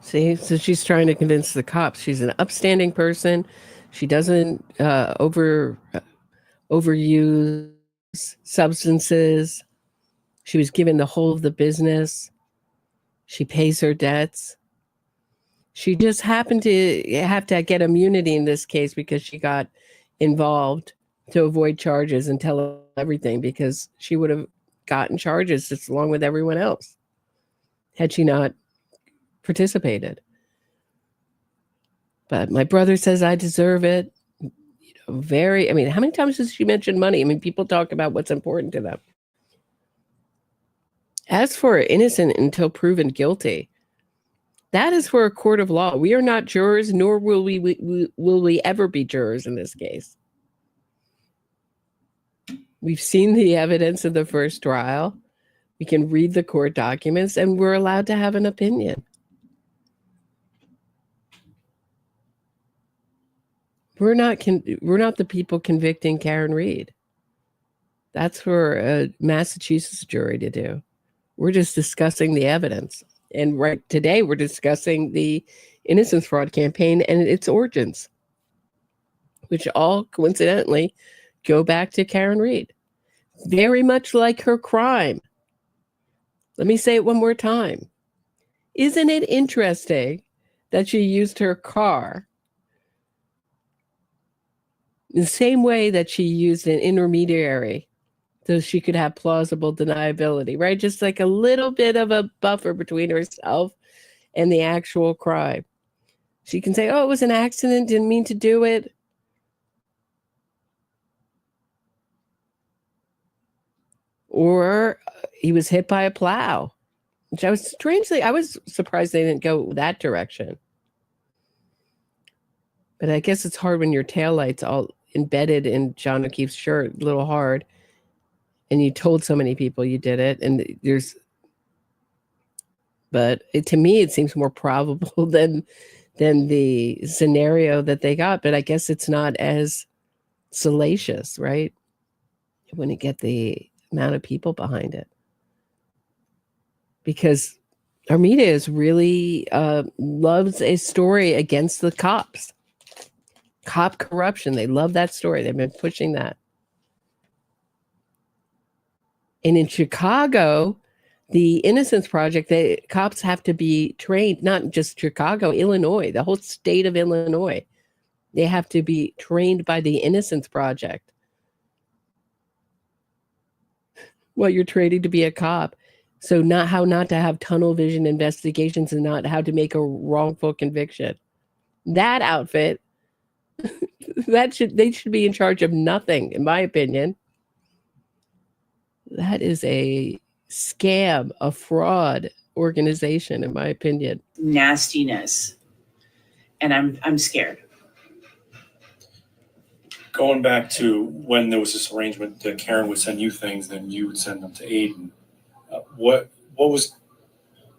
See, so she's trying to convince the cops she's an upstanding person. She doesn't overuse substances. She was given the whole of the business. She pays her debts. She just happened to have to get immunity in this case because she got involved to avoid charges and tell everything, because she would have gotten charges just along with everyone else had she not participated. But my brother says I deserve it. How many times has she mentioned money? I mean, people talk about what's important to them. As for innocent until proven guilty, that is for a court of law. We are not jurors, nor will we ever be jurors in this case. We've seen the evidence of the first trial. We can read the court documents, and we're allowed to have an opinion. We're not the people convicting Karen Read. That's for a Massachusetts jury to do. We're just discussing the evidence. And right today, we're discussing the innocence fraud campaign and its origins, which all coincidentally go back to Karen Read. Very much like her crime. Let me say it one more time. Isn't it interesting that she used her car in the same way that she used an intermediary so she could have plausible deniability, right? Just like a little bit of a buffer between herself and the actual crime. She can say, oh, it was an accident, didn't mean to do it. Or he was hit by a plow, which I was surprised they didn't go that direction. But I guess it's hard when your taillight's all embedded in John O'Keefe's shirt, a little hard, and you told so many people you did it. And to me, it seems more probable than the scenario that they got. But I guess it's not as salacious, right? You wouldn't get the amount of people behind it, because our media is really loves a story against the cops, cop corruption. They love that story. They've been pushing that. And in Chicago, the Innocence Project, the cops have to be trained, not just Chicago, Illinois, the whole state of Illinois. They have to be trained by the Innocence Project. Well, you're training to be a cop. So not how not to have tunnel vision investigations and not how to make a wrongful conviction. That outfit, they should be in charge of nothing, in my opinion. That is a scam, a fraud organization, in my opinion. Nastiness. And I'm scared. Going back to when there was this arrangement that Karen would send you things, then you would send them to Aidan. What was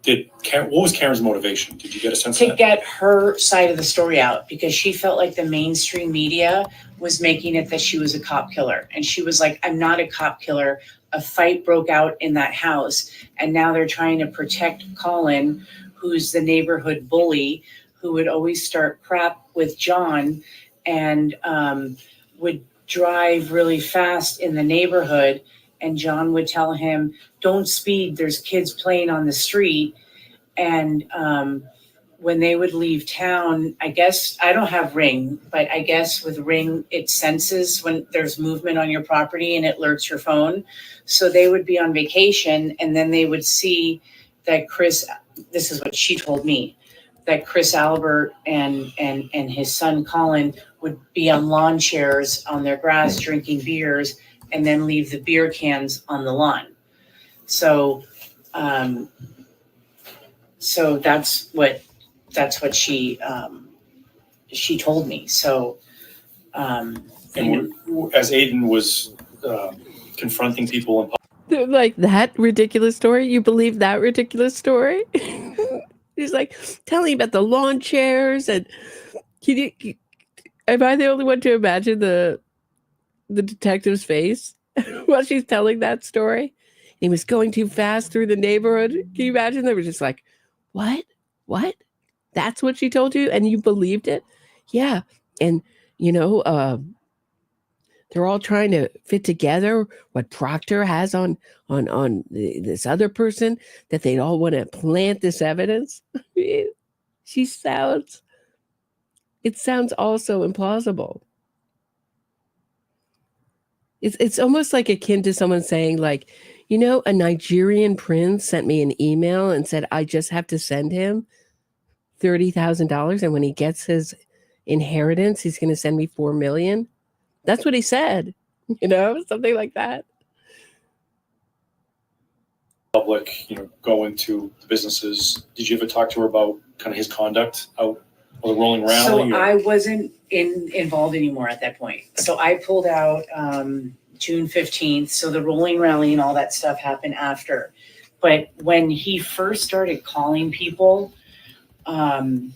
Karen's motivation? Did you get a sense of that? To get her side of the story out, because she felt like the mainstream media was making it that she was a cop killer. And she was like, I'm not a cop killer. A fight broke out in that house. And now they're trying to protect Colin, who's the neighborhood bully, who would always start crap with John and would drive really fast in the neighborhood. And John would tell him, don't speed, there's kids playing on the street. And when they would leave town, I guess, I don't have Ring, but I guess with Ring, it senses when there's movement on your property and it alerts your phone. So they would be on vacation and then they would see that this is what she told me, that Chris Albert and his son Colin would be on lawn chairs on their grass drinking beers and then leave the beer cans on the lawn. So so that's what she told me. So and as Aidan was confronting people in They're like, that ridiculous story? You believe that ridiculous story? He's like telling about the lawn chairs, and am I the only one to imagine the detective's face while she's telling that story? He was going too fast through the neighborhood. Can you imagine? They were just like, what? That's what she told you, and you believed it? Yeah. And they're all trying to fit together what Proctor has on this other person, that they'd all want to plant this evidence. It sounds also implausible. It's almost like akin to someone saying, like, a Nigerian prince sent me an email and said, I just have to send him $30,000. And when he gets his inheritance, he's going to send me $4 million. That's what he said, something like that. public, go into the businesses. Did you ever talk to her about kind of his conduct out on the rolling rally? So I wasn't involved anymore at that point. So I pulled out June 15th. So the rolling rally and all that stuff happened after. But when he first started calling people on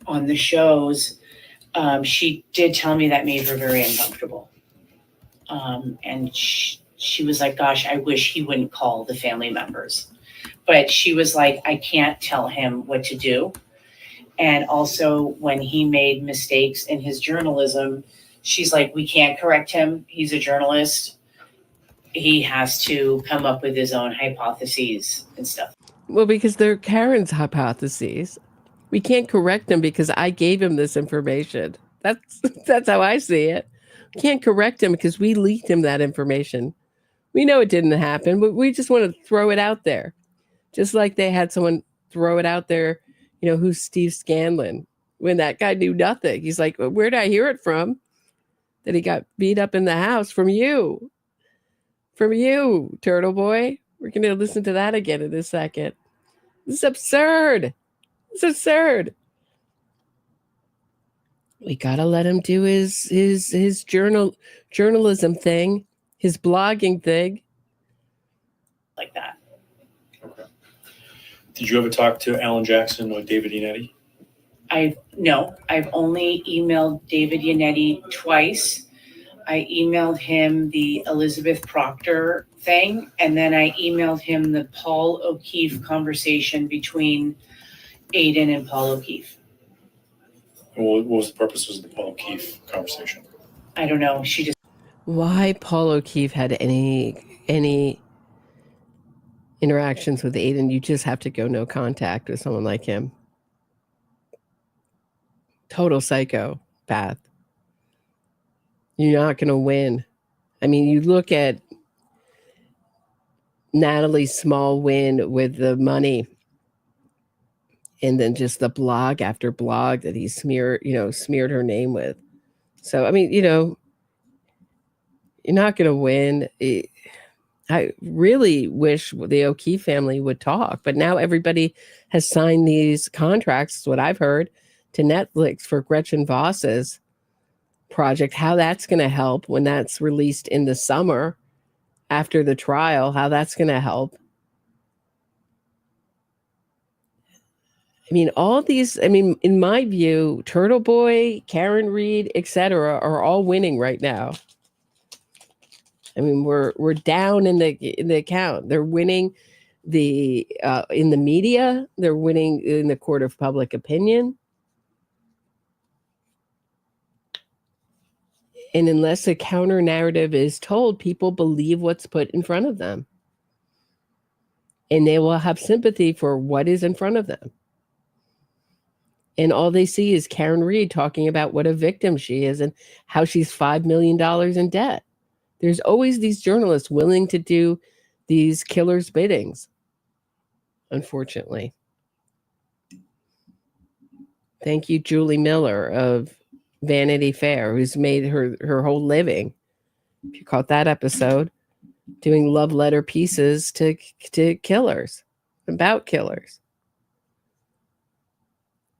the shows, she did tell me that made her very uncomfortable. And she was like, gosh, I wish he wouldn't call the family members. But she was like, I can't tell him what to do. And also when he made mistakes in his journalism, she's like, we can't correct him. He's a journalist. He has to come up with his own hypotheses and stuff. Well, because they're Karen's hypotheses. We can't correct him because I gave him this information. That's how I see it. We can't correct him because we leaked him that information. We know it didn't happen, but we just want to throw it out there. Just like they had someone throw it out there, who's Steve Scanlon, when that guy knew nothing. He's like, well, where did I hear it from? That he got beat up in the house from you. From you, Turtle Boy. We're going to listen to that again in a second. This is absurd. It's absurd. We got to let him do his journalism thing, his blogging thing. Like that. Okay. Did you ever talk to Alan Jackson or David Yannetti? No, I've only emailed David Yannetti twice. I emailed him the Elizabeth Proctor thing, and then I emailed him the Paul O'Keefe conversation between Aidan and Paul O'Keefe. What was the purpose of the Paul O'Keefe conversation? I don't know. She just... Why Paul O'Keefe had any interactions with Aidan, you just have to go no contact with someone like him. Total psychopath. You're not going to win. I mean, you look at Natalie's small win with the money, and then just the blog after blog that he smeared her name with. So, I mean, you're not going to win. I really wish the O'Keefe family would talk, but now everybody has signed these contracts, is what I've heard, to Netflix for Gretchen Voss's project. How that's going to help when that's released in the summer after the trial, how that's going to help. I mean, all these, in my view, Turtle Boy, Karen Reed, etc., are all winning right now. I mean, we're down in the count. They're winning in the media. They're winning in the court of public opinion. And unless a counter narrative is told, people believe what's put in front of them. And they will have sympathy for what is in front of them. And all they see is Karen Reed talking about what a victim she is and how she's $5 million in debt. There's always these journalists willing to do these killers' biddings, unfortunately. Thank you, Julie Miller of Vanity Fair, who's made her whole living, if you caught that episode, doing love letter pieces to killers, about killers.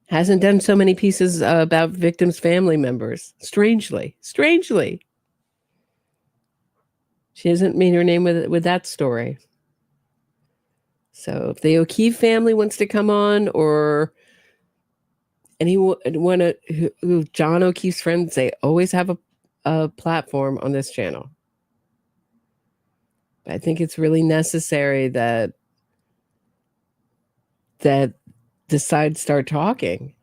Hasn't done so many pieces about victims' family members. Strangely. She hasn't made her name with that story. So if the O'Keefe family wants to come on, or anyone, who John O'Keefe's friends, they always have a platform on this channel. But I think it's really necessary that the sides start talking.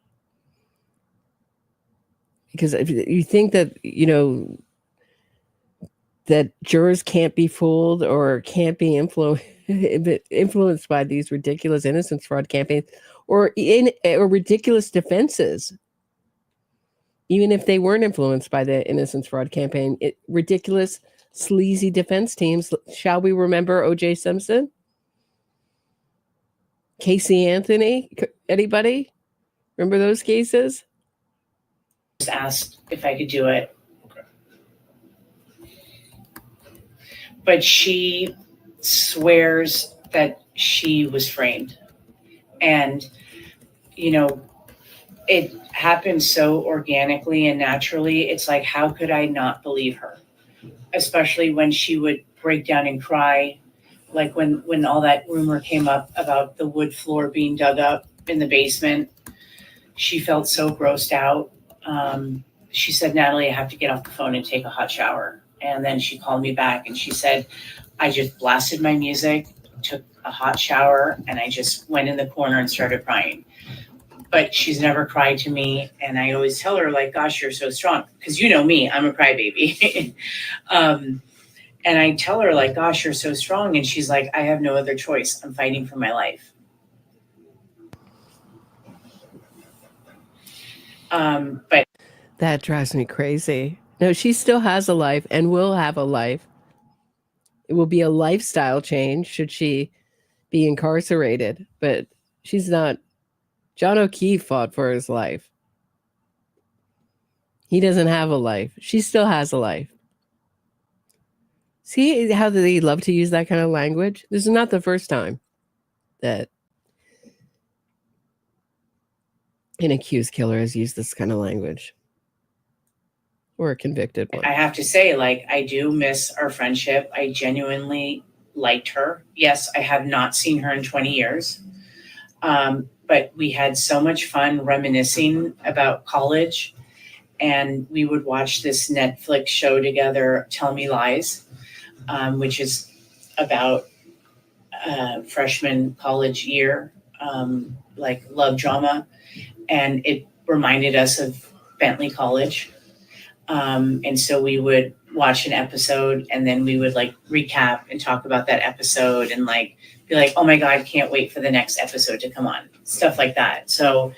Because if you think that, that jurors can't be fooled or can't be influenced by these ridiculous innocence fraud campaigns or ridiculous defenses, even if they weren't influenced by the innocence fraud campaign, ridiculous, sleazy defense teams. Shall we remember O.J. Simpson? Casey Anthony? Anybody? Remember those cases? Just asked if I could do it. But she swears that she was framed. And, you know, it happened so organically and naturally. It's like, how could I not believe her? Especially when she would break down and cry. Like when all that rumor came up about the wood floor being dug up in the basement, she felt so grossed out. She said, Natalie, I have to get off the phone and take a hot shower. And then she called me back and she said, I just blasted my music, took a hot shower, and I just went in the corner and started crying. But she's never cried to me. And I always tell her, like, gosh, you're so strong. Because you know me, I'm a crybaby. And I tell her, like, gosh, you're so strong. And she's like, I have no other choice. I'm fighting for my life. But That drives me crazy. No, she still has a life and will have a life. It will be a lifestyle change should she be incarcerated, but she's not. John O'Keefe fought for his life. He doesn't have a life. She still has a life. See how they love to use that kind of language? This is not the first time that an accused killer has used this kind of language. Or a convicted one. I have to say, like, I do miss our friendship. I genuinely liked her. Yes, I have not seen her in 20 years. But we had so much fun reminiscing about college. And we would watch this Netflix show together, Tell Me Lies, which is about freshman college year, like love drama. And it reminded us of Bentley College. And so we would watch an episode and then we would like recap and talk about that episode and like be like, oh my God, can't wait for the next episode to come on. Stuff like that. So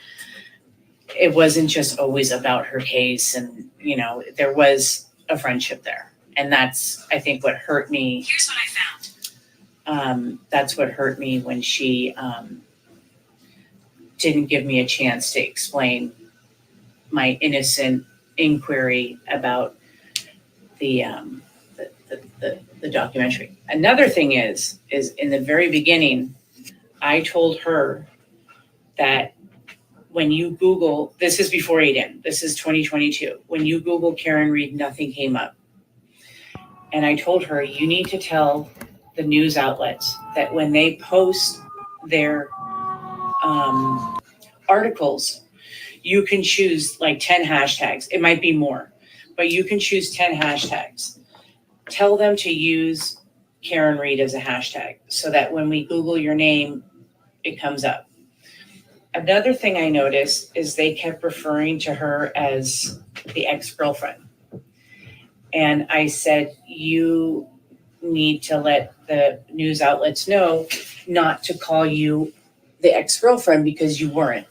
it wasn't just always about her case. And, you know, there was a friendship there. And that's, I think, what hurt me. Here's what I found. That's what hurt me when she didn't give me a chance to explain my innocent inquiry about the documentary. Another thing is in the very beginning, I told her that when you Google, this is before Aidan, this is 2022. When you Google Karen Read, nothing came up. And I told her, you need to tell the news outlets that when they post their articles, you can choose like 10 hashtags. It might be more, but you can choose 10 hashtags. Tell them to use Karen Read as a hashtag so that when we Google your name, it comes up. Another thing I noticed is they kept referring to her as the ex-girlfriend. And I said, you need to let the news outlets know not to call you the ex-girlfriend because you weren't.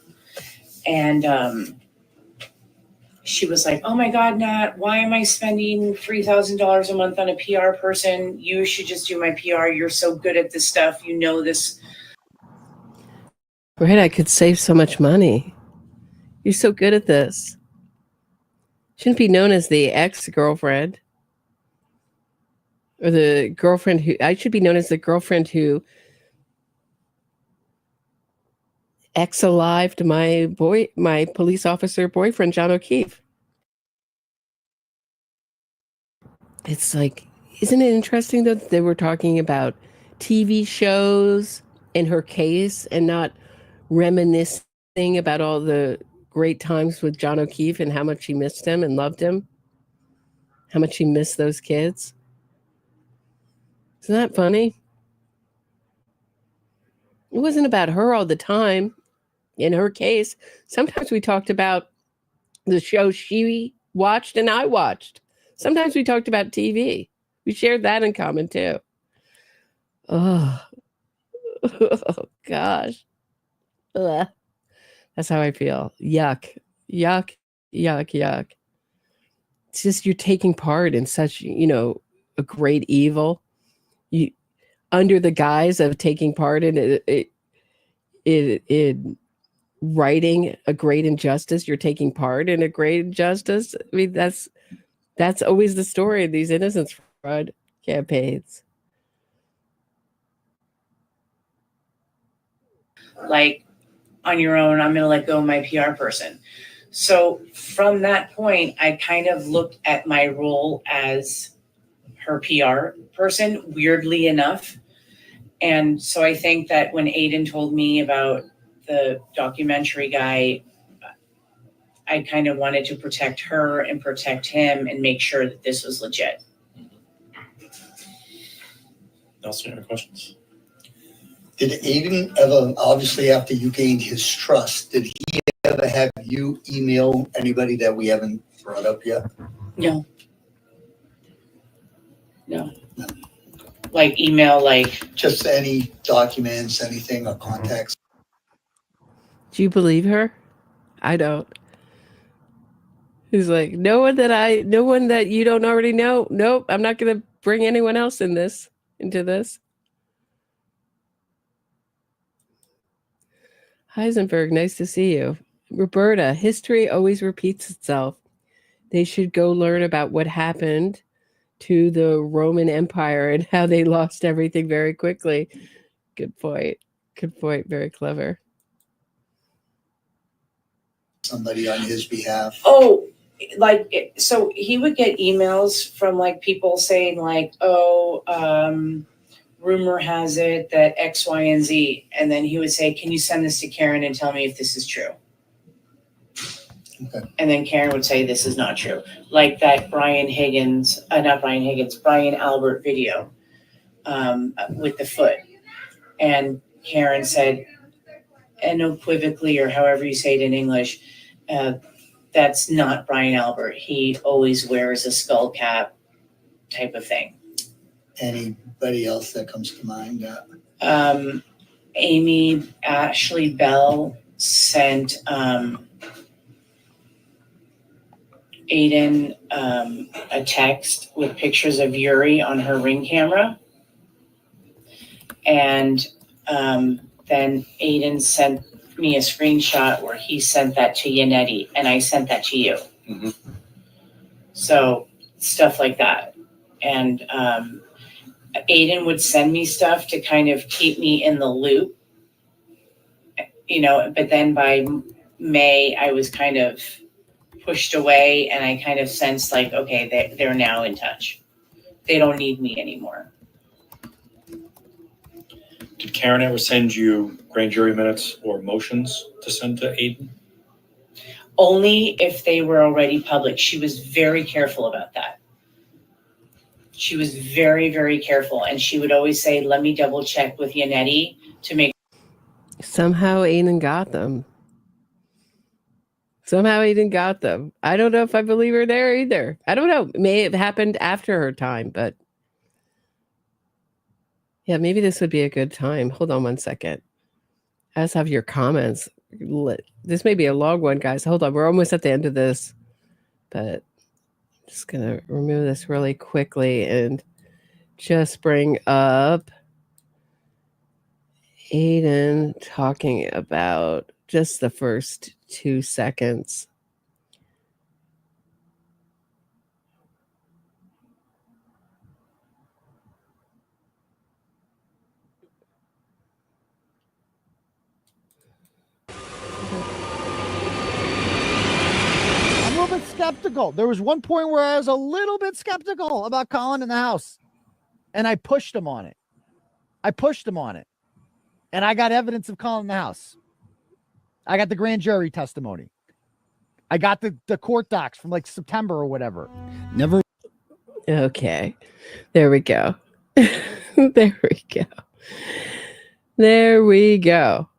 And she was like, oh my God, Nat, why am I spending $3,000 a month on a PR person? You should just do my PR. You're so good at this stuff. You know this. Right, I could save so much money. You're so good at this. Shouldn't be known as the ex-girlfriend. Or the girlfriend who... I should be known as the girlfriend who ex-alived my police officer boyfriend, John O'Keefe. It's like, isn't it interesting though that they were talking about TV shows in her case and not reminiscing about all the great times with John O'Keefe and how much she missed him and loved him? How much she missed those kids? Isn't that funny? It wasn't about her all the time. In her case, sometimes we talked about the show she watched and I watched. Sometimes we talked about TV. We shared that in common too. Oh, oh gosh. Ugh. That's how I feel. Yuck, yuck, yuck, yuck. It's just you're taking part in such, a great evil. You, under the guise of taking part in it writing a great injustice, you're taking part in a great injustice. I mean, that's always the story of these innocence fraud campaigns. like, on your own, I'm going to let go of my PR person. So from that point, I kind of looked at my role as her PR person, weirdly enough. And so I think that when Aidan told me about the documentary guy, I kind of wanted to protect her and protect him and make sure that this was legit. Nelson, any questions? Did Aidan ever, obviously after you gained his trust, did he ever have you email anybody that we haven't brought up yet? No. Like email, like. Just any documents, anything, or contacts? Do you believe her? I don't. He's like, no one that you don't already know. Nope, I'm not going to bring anyone else into this. Heisenberg, nice to see you. Roberta, history always repeats itself. They should go learn about what happened to the Roman Empire and how they lost everything very quickly. Good point. Good point. Very clever. Somebody on his behalf. Oh, like, so he would get emails from like people saying like, rumor has it that X, Y, and Z. And then he would say, can you send this to Karen and tell me if this is true? Okay. And then Karen would say, this is not true. Like that Brian Albert video with the foot. And Karen said, unequivocally, or however you say it in English, that's not Brian Albert. He always wears a skull cap type of thing. Anybody else that comes to mind? Amy Ashley Bell sent Aidan a text with pictures of Jeri on her Ring camera. And then Aidan sent me a screenshot where he sent that to Yannetti, and I sent that to you. Mm-hmm. So stuff like that. And Aidan would send me stuff to kind of keep me in the loop, but then by May, I was kind of pushed away, and I kind of sensed like, okay, they're now in touch. They don't need me anymore. Did Karen ever send you grand jury minutes or motions to send to Aidan? Only if they were already public. She was very careful about that. She was very, very careful. And she would always say, let me double check with Yannetti to make. Somehow Aidan got them. I don't know if I believe her there either. I don't know. It may have happened after her time, but yeah, maybe this would be a good time. Hold on one second. I just have your comments. This may be a long one, guys. Hold on. We're almost at the end of this, but I'm just going to remove this really quickly and just bring up Aidan talking about just the first 2 seconds. I'm a little bit skeptical. There was one point where I was a little bit skeptical about Colin in the house, and I pushed him on it. And I got evidence of Colin in the house. I got the grand jury testimony. I got the court docs from like September or whatever. Never. Okay. There we go. There we go.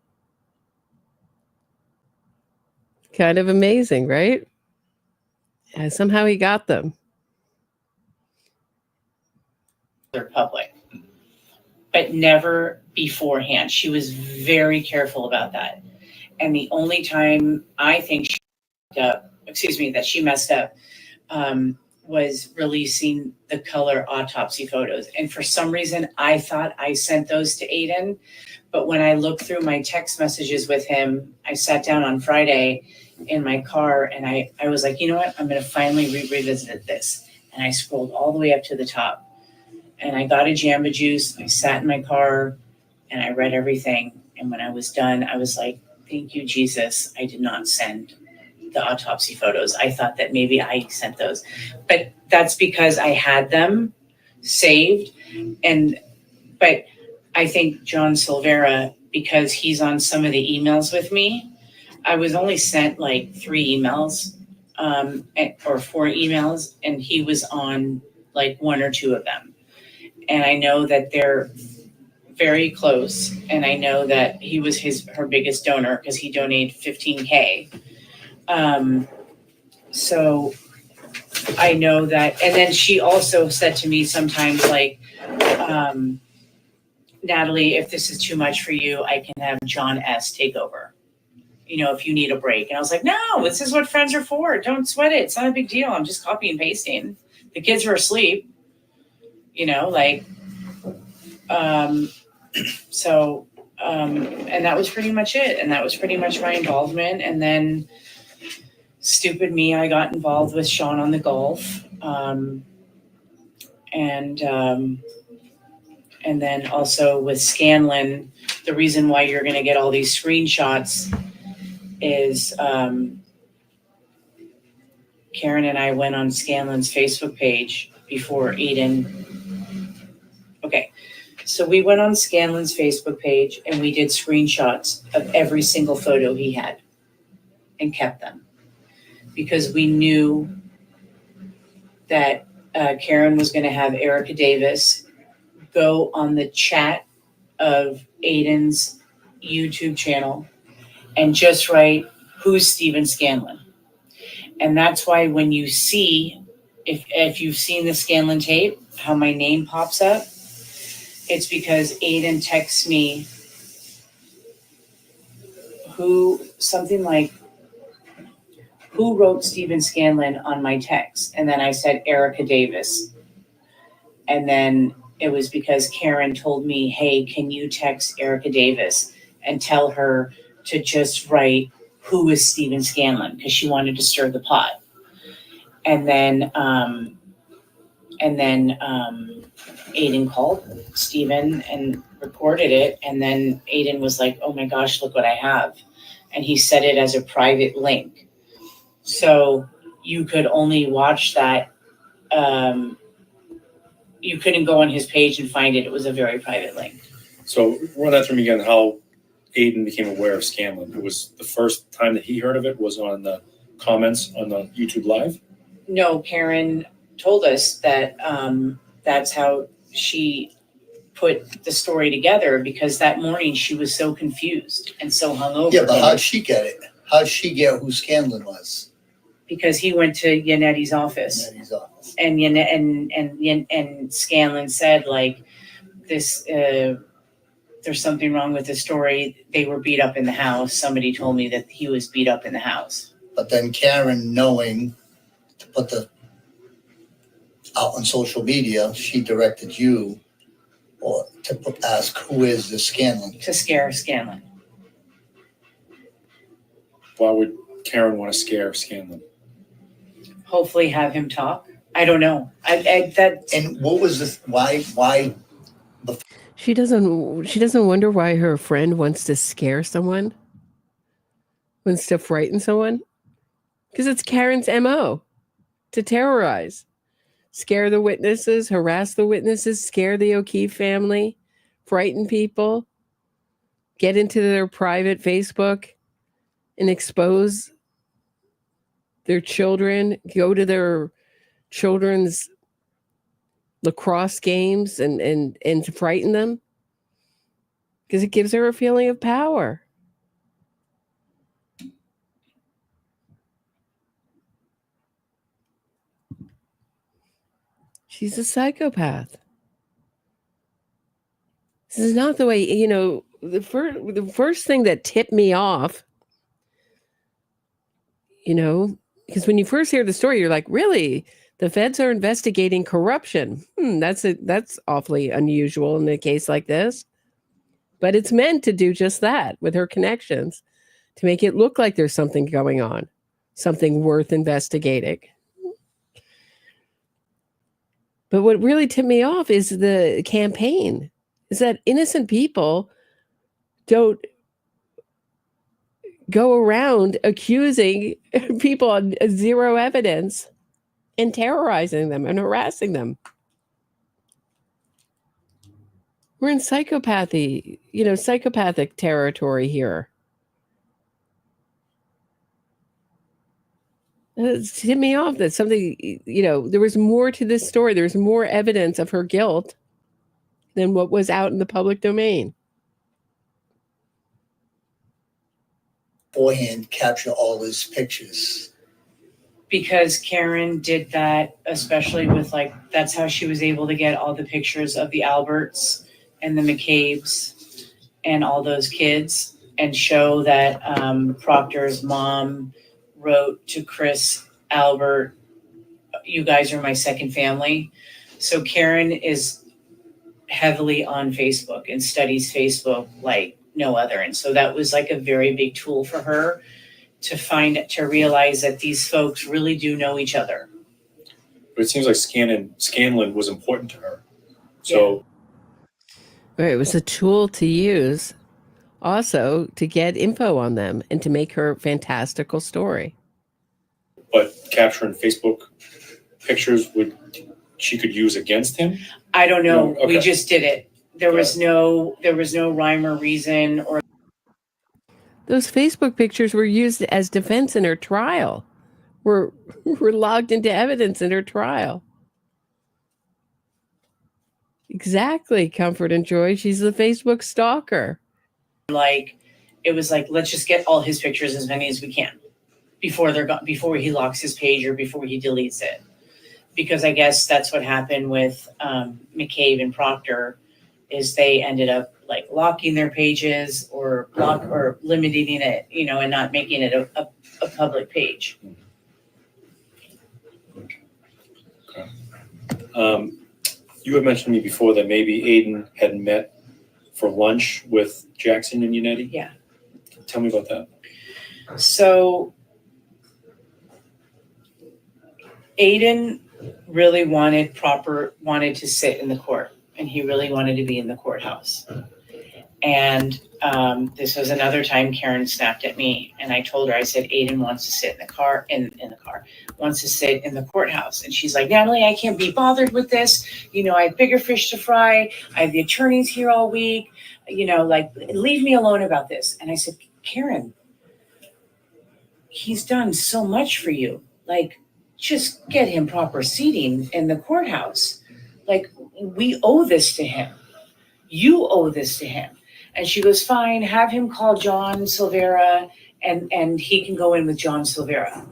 Kind of amazing, right? And somehow he got them. They're public, but never beforehand. She was very careful about that. And the only time I think she messed up was releasing the color autopsy photos. And for some reason, I thought I sent those to Aidan. But when I looked through my text messages with him, I sat down on Friday in my car and I was like, you know what? I'm going to finally revisit this. And I scrolled all the way up to the top. And I got a Jamba Juice. I sat in my car and I read everything. And when I was done, I was like, thank you, Jesus. I did not send the autopsy photos. I thought that maybe I sent those, but that's because I had them saved. But I think John Silvera, because he's on some of the emails with me, I was only sent like 3 emails or 4 emails, and he was on like 1 or 2 of them. And I know that they're very close, and I know that he was her biggest donor because he donated $15K. So I know that. And then she also said to me sometimes, like, Natalie, if this is too much for you, I can have John S. take over, if you need a break. And I was like, no, this is what friends are for. Don't sweat it. It's not a big deal. I'm just copy and pasting. The kids are asleep, and that was pretty much it. And that was pretty much my involvement. And then stupid me, I got involved with Sean on the golf. And then also with Scanlon, the reason why you're going to get all these screenshots is Karen and I went on Scanlon's Facebook page before Aidan. Okay, so we went on Scanlon's Facebook page and we did screenshots of every single photo he had and kept them because we knew that Karen was going to have Erica Davis go on the chat of Aidan's YouTube channel and just write, who's Stephen Scanlon? And that's why when you see, if you've seen the Scanlon tape, how my name pops up, it's because Aidan texts me something like, who wrote Stephen Scanlon on my text? And then I said, Erica Davis. And then it was because Karen told me, hey, can you text Erica Davis and tell her to just write, who is Stephen Scanlon? Because she wanted to stir the pot. And then Aidan called Stephen and recorded it. And then Aidan was like, oh my gosh, look what I have. And he set it as a private link. So you could only watch that. You couldn't go on his page and find it. It was a very private link. So run that through me again, how Aidan became aware of Scanlon. It was the first time that he heard of it was on the comments on the YouTube Live? No, Karen told us that that's how she put the story together because that morning she was so confused and so hungover. Yeah, but how'd she get it? How'd she get who Scanlon was? Because he went to Yannetti's office. And Scanlon said, like, this, there's something wrong with the story. They were beat up in the house. Somebody told me that he was beat up in the house. But then Karen, knowing to put out on social media, she directed you or to ask who is the Scanlon? To scare Scanlon. Why would Karen want to scare Scanlon? Hopefully have him talk. I don't know. And what was this? Why? She doesn't wonder why her friend wants to scare someone, wants to frighten someone, because it's Karen's MO, to terrorize, scare the witnesses, harass the witnesses, scare the O'Keefe family, frighten people, get into their private Facebook, and expose their children, go to their children's lacrosse games and to frighten them because it gives her a feeling of power. She's a psychopath. This is not the way, the first thing that tipped me off, because when you first hear the story, you're like, really? The feds are investigating corruption. That's awfully unusual in a case like this. But it's meant to do just that with her connections, to make it look like there's something going on, something worth investigating. But what really tipped me off is the campaign, is that innocent people don't go around accusing people on zero evidence and terrorizing them and harassing them. We're in psychopathic territory here. It's hit me off that something, there was more to this story. There was more evidence of her guilt than what was out in the public domain. Beforehand, capture all his pictures. Because Karen did that, especially with that's how she was able to get all the pictures of the Alberts and the McCabe's and all those kids, and show that Proctor's mom wrote to Chris Albert, "You guys are my second family." So Karen is heavily on Facebook and studies Facebook like no other. And so that was a very big tool for her to realize that these folks really do know each other. But it seems like Scanlon was important to her. So Right, it was a tool to use also to get info on them and to make her fantastical story. But capturing Facebook pictures she could use against him? I don't know. No, okay. We just did it. There was no rhyme or reason or. Those Facebook pictures were used as defense in her trial. Were logged into evidence in her trial. Exactly, Comfort and Joy. She's the Facebook stalker. It was let's just get all his pictures, as many as we can, before they're gone, before he locks his page or before he deletes it. Because I guess that's what happened with McCabe and Proctor, is they ended up locking their pages or limiting it, and not making it a public page. Okay. You had mentioned to me before that maybe Aidan had met for lunch with Jackson and Yannetti. Yeah. Tell me about that. So Aidan really wanted to sit in the court, and he really wanted to be in the courthouse. And this was another time Karen snapped at me, and I told her, I said, Aidan wants to sit in the car, wants to sit in the courthouse. And she's like, Natalie, I can't be bothered with this. I have bigger fish to fry. I have the attorneys here all week. Leave me alone about this. And I said, Karen, he's done so much for you. Just get him proper seating in the courthouse. We owe this to him. You owe this to him. And she goes, fine, have him call John Silvera and he can go in with John Silvera.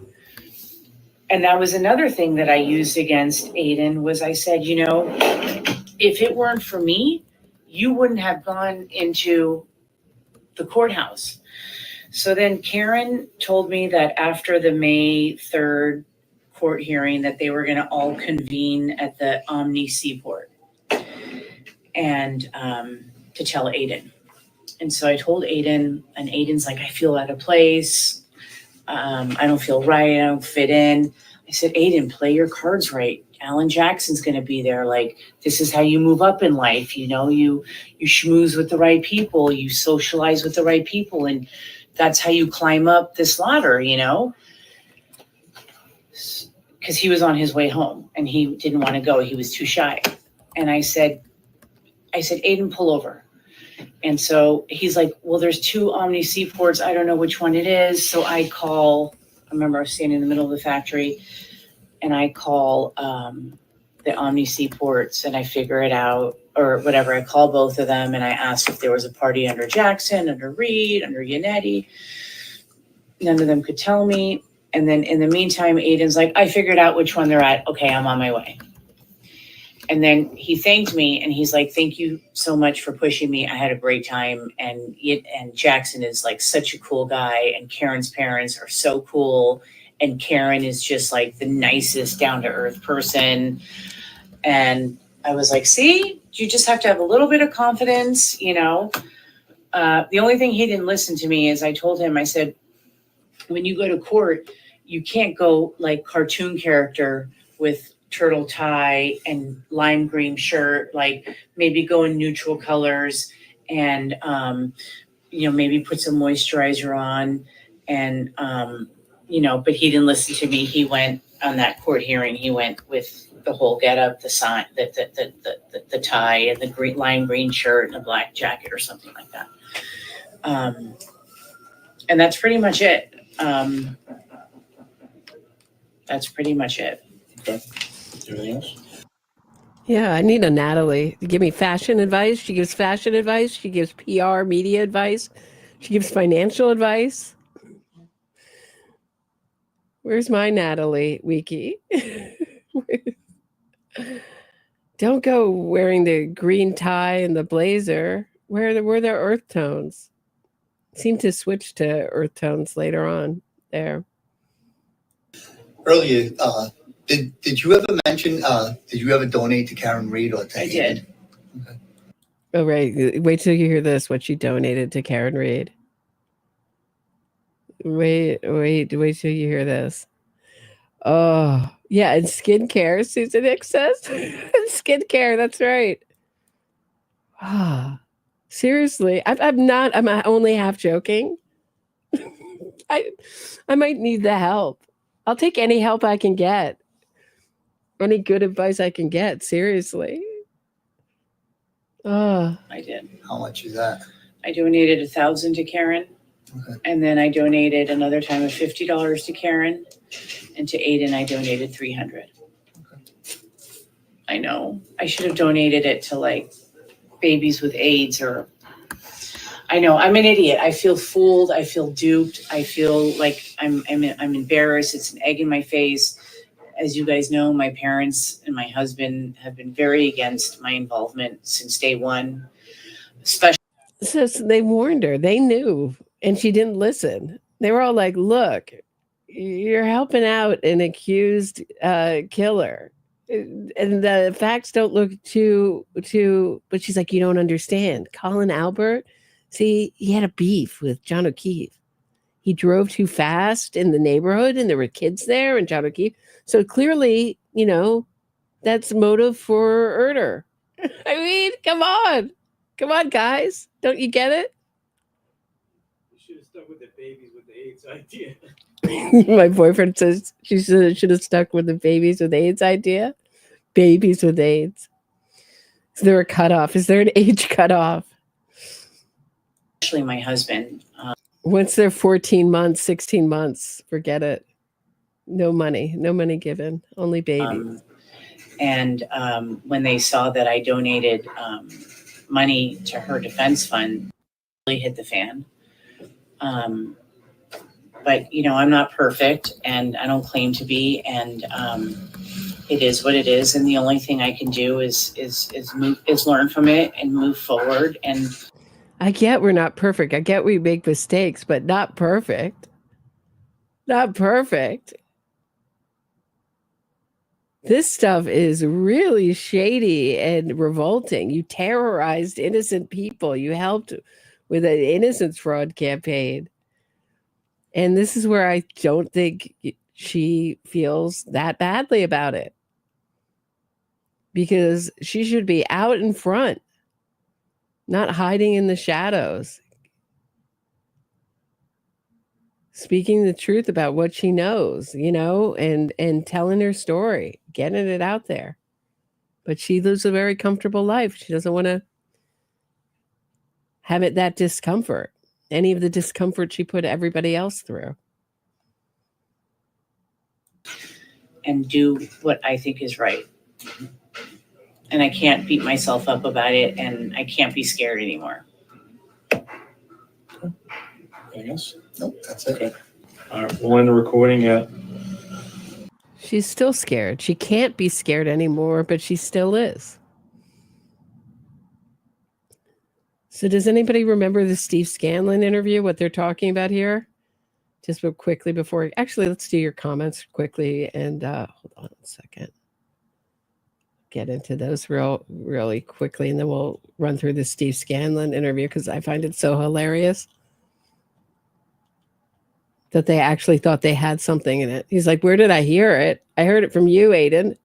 And that was another thing that I used against Aidan was I said, if it weren't for me, you wouldn't have gone into the courthouse. So then Karen told me that after the May 3rd court hearing that they were going to all convene at the Amini Seaport and to tell Aidan. And so I told Aidan, and Aidan's like, I feel out of place. I don't feel right. I don't fit in. I said, Aidan, play your cards right. Alan Jackson's going to be there. This is how you move up in life. You schmooze with the right people. You socialize with the right people. And that's how you climb up this ladder, because he was on his way home and he didn't want to go. He was too shy. And I said, Aidan, pull over. And so he's like, well, there's two Amini Seaports. I don't know which one it is. So I remember I was standing in the middle of the factory and I call the Amini Seaports and I figure it out or whatever. I call both of them and I asked if there was a party under Jackson, under Reed, under Yannetti. None of them could tell me. And then in the meantime, Aidan's like, I figured out which one they're at. Okay, I'm on my way. And then he thanked me and he's like, thank you so much for pushing me. I had a great time. And Jackson is such a cool guy. And Karen's parents are so cool. And Karen is just the nicest down to earth person. And I was like, see, you just have to have a little bit of confidence. The only thing he didn't listen to me is I told him, I said, when you go to court, you can't go cartoon character with turtle tie and lime green shirt, maybe go in neutral colors and, maybe put some moisturizer on, and but he didn't listen to me. He went on that court hearing. He went with the whole getup, the sign, the tie, and the lime green shirt and a black jacket or something like that. And that's pretty much it. That's pretty much it. Okay. Anything else? Yeah, I need a Natalie to give me fashion advice. She gives fashion advice. She gives PR, media advice. She gives financial advice. Where's my Natalie Wiki? Don't go wearing the green tie and the blazer. Wear their earth tones. Seem to switch to earth tones later on there. Earlier, did you ever mention, did you ever donate to Karen Reed or to I Aidan? did. Okay. Oh, right. Wait till you hear this, what she donated to Karen Reed. Wait till you hear this. Oh, yeah, and skincare, Susan Hicks says. Skincare, that's right. Ah, seriously, I'm only half joking. I might need the help. I'll take any help I can get. Any good advice I can get, seriously. Oh. I did. How much is that? I donated $1,000 to Karen. Okay. And then I donated another time of $50 to Karen, and to Aidan I donated $300. Okay. I know I should have donated it to like babies with AIDS, or I know I'm an idiot. I feel fooled. I feel duped. I feel like I'm embarrassed. It's an egg in my face. As you guys know, my parents and my husband have been very against my involvement since day one. Especially, so they warned her. They knew. And she didn't listen. They were all like, look, you're helping out an accused killer. And the facts don't look too, but she's like, you don't understand. Colin Albert, see, he had a beef with John O'Keefe. He drove too fast in the neighborhood and there were kids there and John O'Keefe. So clearly, that's motive for murder. I mean, come on, guys. Don't you get it? Should have stuck with the babies with the AIDS idea. My boyfriend says she should have stuck with the babies with AIDS idea. Babies with AIDS. Is there a cutoff? Is there an age cutoff? especially my husband. Once they're 14 months, 16 months, forget it. No money given, only babies. And when they saw that I donated money to her defense fund, it really hit the fan. But I'm not perfect, and I don't claim to be, and it is what it is. And the only thing I can do is learn from it and move forward. And I get we're not perfect. I get we make mistakes, but not perfect. Not perfect. This stuff is really shady and revolting. You terrorized innocent people. You helped with an innocence fraud campaign. And this is where I don't think she feels that badly about it. Because she should be out in front, not hiding in the shadows. Speaking the truth about what she knows, and telling her story, getting it out there. But she lives a very comfortable life. She doesn't want to have that discomfort, any of the discomfort she put everybody else through. and do what I think is right. And I can't beat myself up about it, and I can't be scared anymore. Anything else? Nope, that's it. Okay. All right, we'll end the recording at. She's still scared. She can't be scared anymore, but she still is. So does anybody remember the Steve Scanlon interview, what they're talking about here? Just real quickly before, actually, let's do your comments quickly. And hold on a second. Get into those really quickly, and then we'll run through the Steve Scanlon interview because I find it so hilarious that they actually thought they had something in it. He's like, where did I hear it? I heard it from you, Aidan.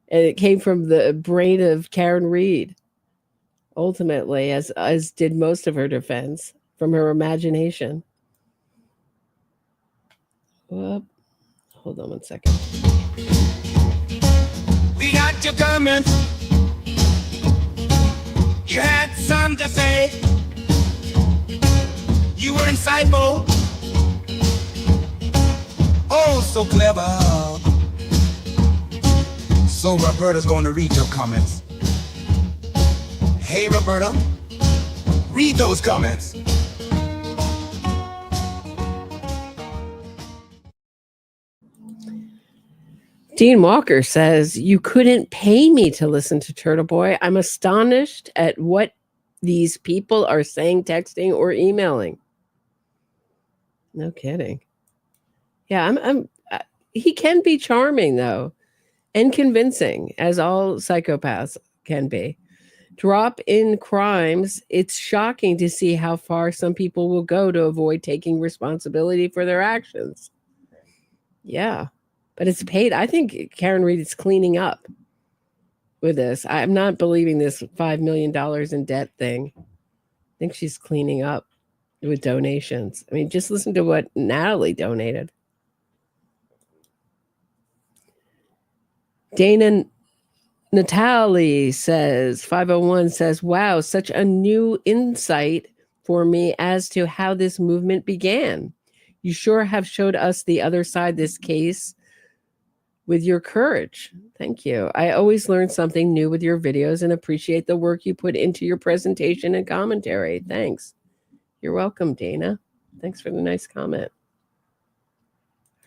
And it came from the brain of Karen Reed. ultimately, as did most of her defense from her imagination. Whoop. Hold on one second. We got you coming. You had something to say. You were insightful. Oh, so clever. So Roberta's going to read your comments. Hey, Roberta, read those comments. Dean Walker says, you couldn't pay me to listen to Turtle Boy. I'm astonished at what these people are saying, texting, or emailing. No kidding. Yeah, he can be charming, though, and convincing, as all psychopaths can be. Drop in crimes, it's shocking to see how far some people will go to avoid taking responsibility for their actions. Yeah. But it's paid. I think Karen Reed is cleaning up with this. I'm not believing this $5 million in debt thing. I think she's cleaning up with donations. I mean, just listen to what Natalie donated. Dana Natalie says, 501 says, wow, such a new insight for me as to how this movement began. You sure have showed us the other side of this case with your courage. Thank you. I always learn something new with your videos and appreciate the work you put into your presentation and commentary. Thanks. You're welcome, Dana. Thanks for the nice comment.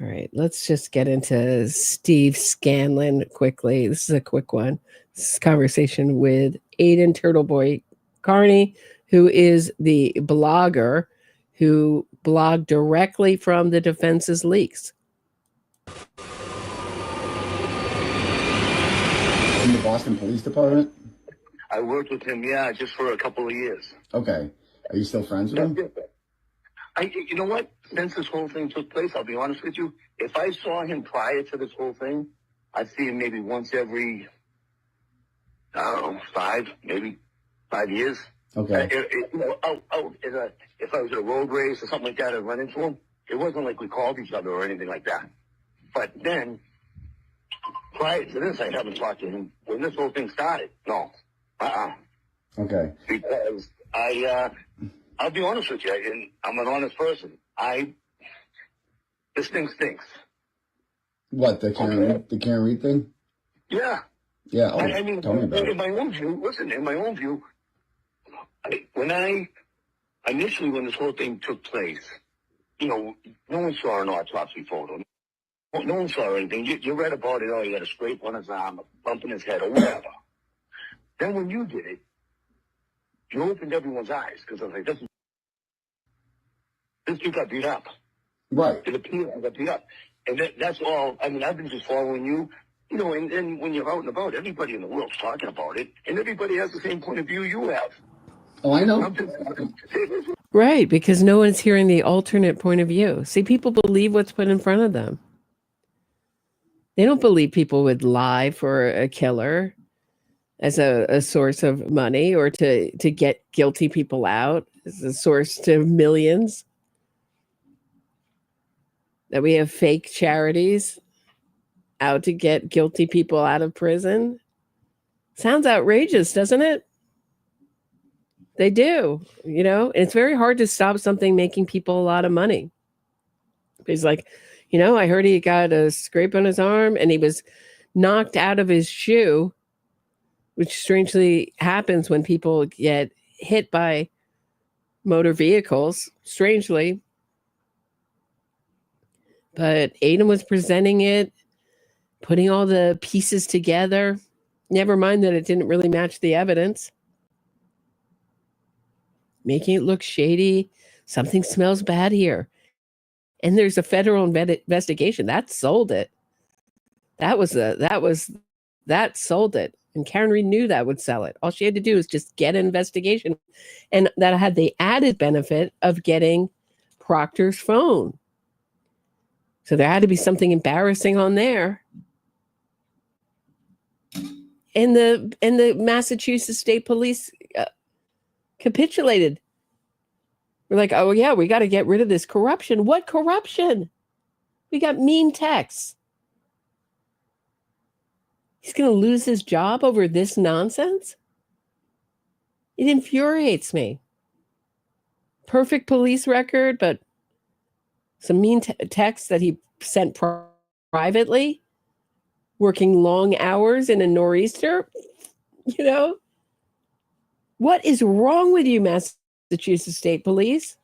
All right, let's just get into Steve Scanlon quickly. This is a quick one. This is a conversation with Aidan Turtleboy Kearney, who is the blogger who blogged directly from the defense's leaks. In the Boston Police Department? I worked with him, yeah, just for a couple of years. Okay. Are you still friends with him? You know what? Since this whole thing took place, I'll be honest with you, if I saw him prior to this whole thing, I'd see him maybe once every, I don't know, 5 years. Okay. If I was at a road race or something like that, I'd run into him. It wasn't like we called each other or anything like that. But then, prior to this, I haven't talked to him. When this whole thing started, no. Okay. Because I'll be honest with you, and I'm an honest person. This thing stinks. What, the Karen Reed thing? Yeah. Yeah, I mean, tell me about it. in my own view, initially when this whole thing took place, you know, no one saw an autopsy photo. No one saw anything. You read about it, he had a scrape on his arm, a bump in his head, or whatever. Then when you did it, you opened everyone's eyes, because I was like, this dude got beat up. Right. It appeared he got beat up. And that's all. I mean, I've been just following you, you know, and then when you're out and about, everybody in the world's talking about it, and everybody has the same point of view you have. Oh, I know. Right, because no one's hearing the alternate point of view. See, people believe what's put in front of them. They don't believe people would lie for a killer as a source of money or to get guilty people out as a source to millions. That we have fake charities out to get guilty people out of prison. Sounds outrageous, doesn't it? They do, you know, and it's very hard to stop something making people a lot of money. He's like, you know, I heard he got a scrape on his arm and he was knocked out of his shoe, which strangely happens when people get hit by motor vehicles, strangely. But Aidan was presenting it, putting all the pieces together. Never mind that it didn't really match the evidence. Making it look shady. Something smells bad here. And there's a federal investigation. That sold it. That sold it. And Karen Reed knew that would sell it. All she had to do was just get an investigation. And that had the added benefit of getting Proctor's phone. So there had to be something embarrassing on there. And the Massachusetts State Police capitulated. We're like, oh yeah, we got to get rid of this corruption. What corruption? We got mean texts. He's going to lose his job over this nonsense? It infuriates me. Perfect police record, but some mean texts that he sent privately, working long hours in a nor'easter. You know? What is wrong with you, Massachusetts State Police?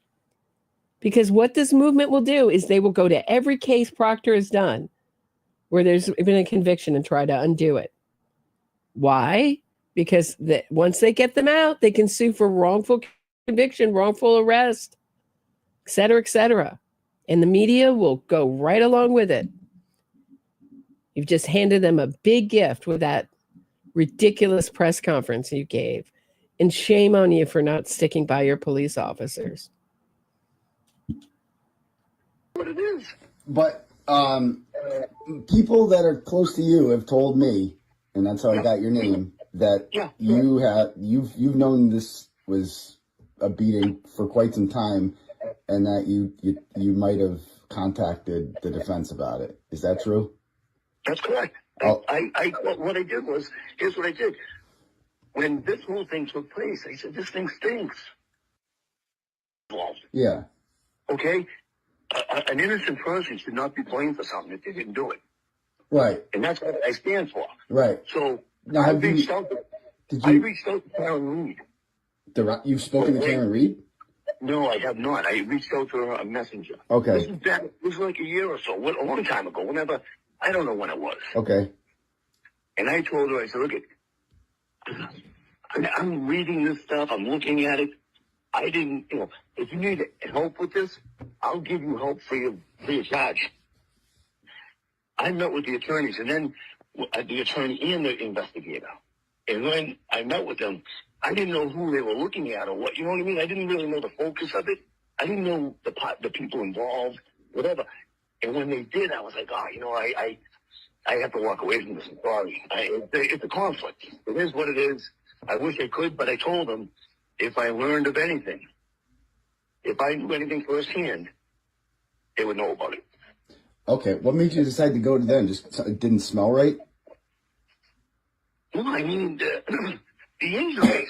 Because what this movement will do is they will go to every case Proctor has done where there's been a conviction and try to undo it. Why? Because once they get them out, they can sue for wrongful conviction, wrongful arrest, et cetera, et cetera. And the media will go right along with it. You've just handed them a big gift with that ridiculous press conference you gave. And shame on you for not sticking by your police officers. What it is. But people that are close to you have told me, and that's how I got your name, that you've known this was a beating for quite some time, and that you might have contacted the defense about it. Is that true? That's correct. What I did was, here's what I did. When this whole thing took place, I said, this thing stinks. Yeah. Okay? An innocent person should not be blamed for something if they didn't do it. Right. And that's what I stand for. Right. So now, I reached out to Karen Reed. You've spoken to Karen Reed? No, I have not. I reached out to her on Messenger. Okay. This was like a year or so, a long time ago, whenever, I don't know when it was. Okay. And I told her, I said, look, I'm reading this stuff, I'm looking at it. I didn't, if you need help with this, I'll give you help free of charge. I met with the attorneys, and then the attorney and the investigator. And when I met with them, I didn't know who they were looking at or what, you know what I mean? I didn't really know the focus of it. I didn't know the people involved, whatever. And when they did, I was like, I have to walk away from this. I'm sorry. It's a conflict. It is what it is. I wish I could, but I told them if I learned of anything, if I knew anything firsthand, they would know about it. Okay. What made you decide to go to them? Just it didn't smell right? No, I mean, the injuries.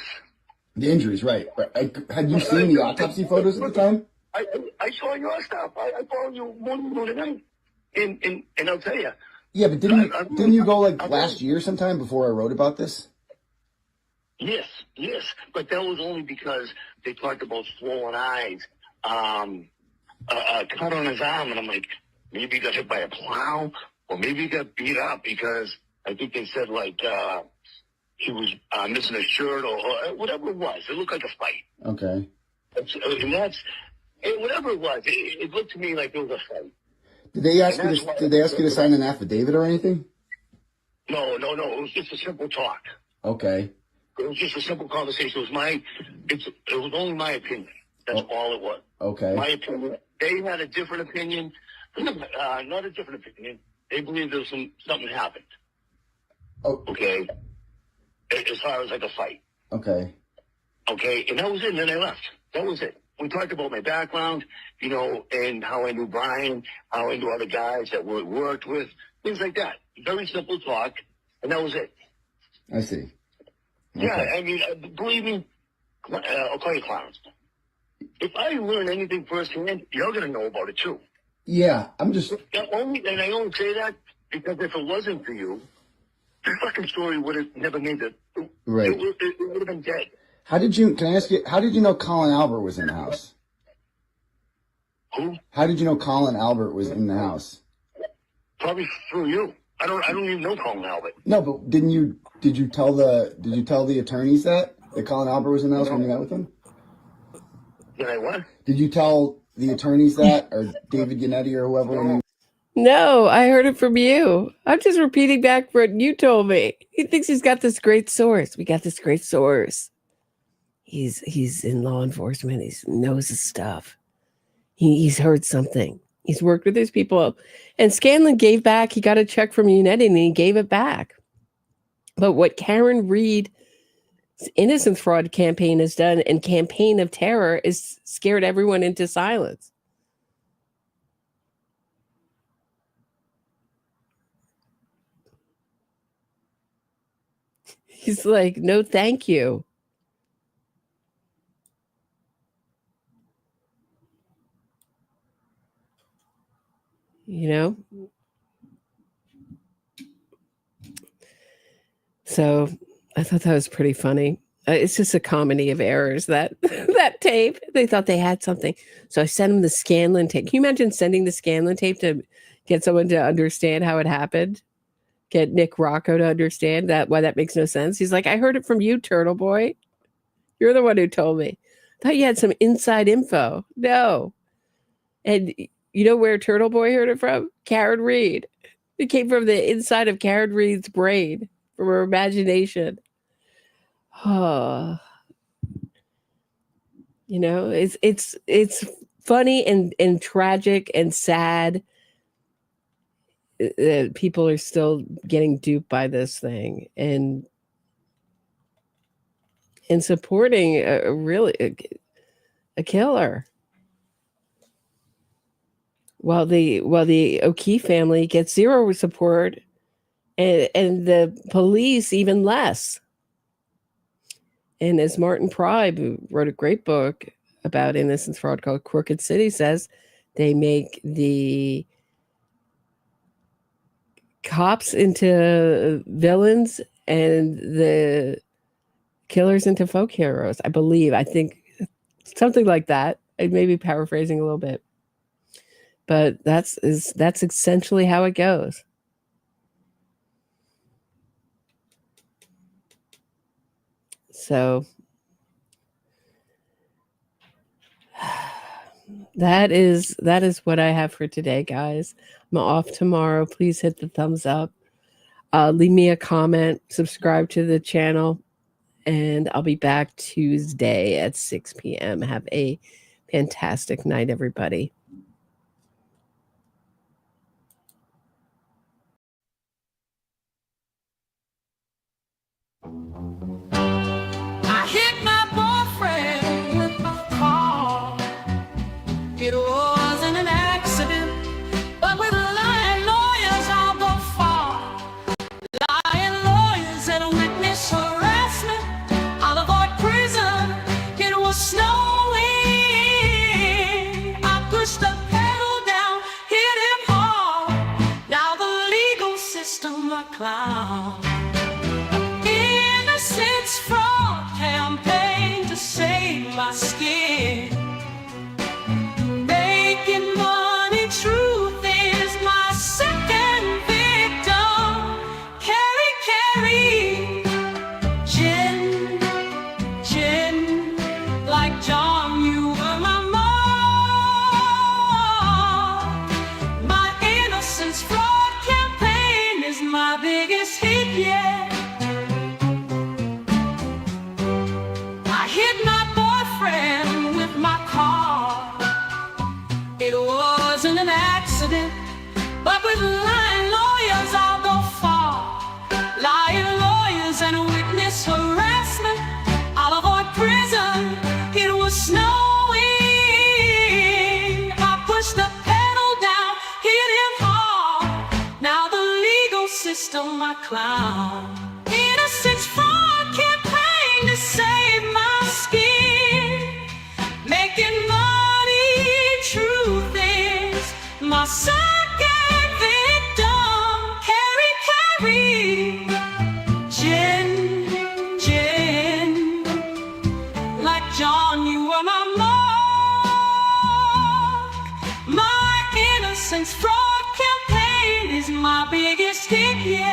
The injuries, right. Had you seen the autopsy photos at the time? I saw your stuff. I followed you one tonight. And I'll tell you. Yeah, but didn't you go last year sometime before I wrote about this? Yes. But that was only because they talked about swollen eyes, a cut on his arm, and I'm like, maybe he got hit by a plow, or maybe he got beat up because I think they said he was missing a shirt or whatever it was. It looked like a fight. Okay. And whatever it was, it looked to me like it was a fight. Did they ask you to sign an affidavit or anything? No. It was just a simple talk. Okay. It was just a simple conversation. It was only my opinion. That's all it was. Okay. My opinion. They had a different opinion. Not a different opinion. They believed there was something happened. Oh. Okay. As far as a fight. Okay. Okay. And that was it. And then I left. That was it. We talked about my background, and how I knew Brian, how I knew other guys that we worked with, things like that. Very simple talk. And that was it. I see. Okay. Yeah, I mean, believe me, I'll call you clowns. If I learn anything firsthand, you're going to know about it too. Yeah, I'm just... And I only say that because if it wasn't for you, the fucking story would have never made it. Right. It would have been dead. Can I ask you, how did you know Colin Albert was in the house? Who? How did you know Colin Albert was in the house? Probably through you. I don't even know Colin Albert. No, but did you tell the attorneys that Colin Albert was in the house when you met with him? Did I what? Did you tell the attorneys that, or David Yannetti or whoever? No, I heard it from you. I'm just repeating back what you told me. He thinks he's got this great source. We got this great source. He's in law enforcement. He knows his stuff. He's heard something. He's worked with these people. And Scanlon gave back. He got a check from Yannetti and he gave it back. But what Karen Reed innocence fraud campaign is done, and campaign of terror is scared everyone into silence. He's like, no, thank you. You know? So I thought that was pretty funny. It's just a comedy of errors, that that tape. They thought they had something. So I sent them the Scanlon tape. Can you imagine sending the Scanlon tape to get someone to understand how it happened? Get Nick Rocco to understand why that makes no sense. He's like, I heard it from you, Turtle Boy. You're the one who told me. I thought you had some inside info. No. And you know where Turtle Boy heard it from? Karen Reed. It came from the inside of Karen Reed's brain, from her imagination. Oh. You know, it's funny and tragic and sad that people are still getting duped by this thing and supporting a killer. While the O'Keefe family gets zero support, and the police even less. And as Martin Prybe, who wrote a great book about innocence fraud called Crooked City, says, they make the cops into villains and the killers into folk heroes. I think something like that. I may be paraphrasing a little bit, but that's essentially how it goes. So that is what I have for today, guys. I'm off tomorrow. Please hit the thumbs up. Leave me a comment, subscribe to the channel, and I'll be back Tuesday at 6 p.m. Have a fantastic night, everybody. I hit my boyfriend with my car. It wasn't an accident, but with lying lawyers I'll go far. Lying lawyers and witness harassment, I'll avoid prison. It was snowing. I pushed the pedal down, hit him hard. Now the legal system a clown. Innocence fraud campaign to save my skin. Making money, truth is my second victim. Carry, Jen, like John, you were my mom. My innocence fraud campaign is my biggest hit yet. I hit my boyfriend with my car. It wasn't an accident, but with lying lawyers I'll go far. Lying lawyers and witness harassment, I'll avoid prison. It was snowing. I pushed the pedal down, hit him hard. Now the legal system a clown. Innocence fraud campaign to save my skin. Making money, truth is my second victim. Carry, Jen, like John, you were my mark. My innocence fraud campaign is my biggest hit yet.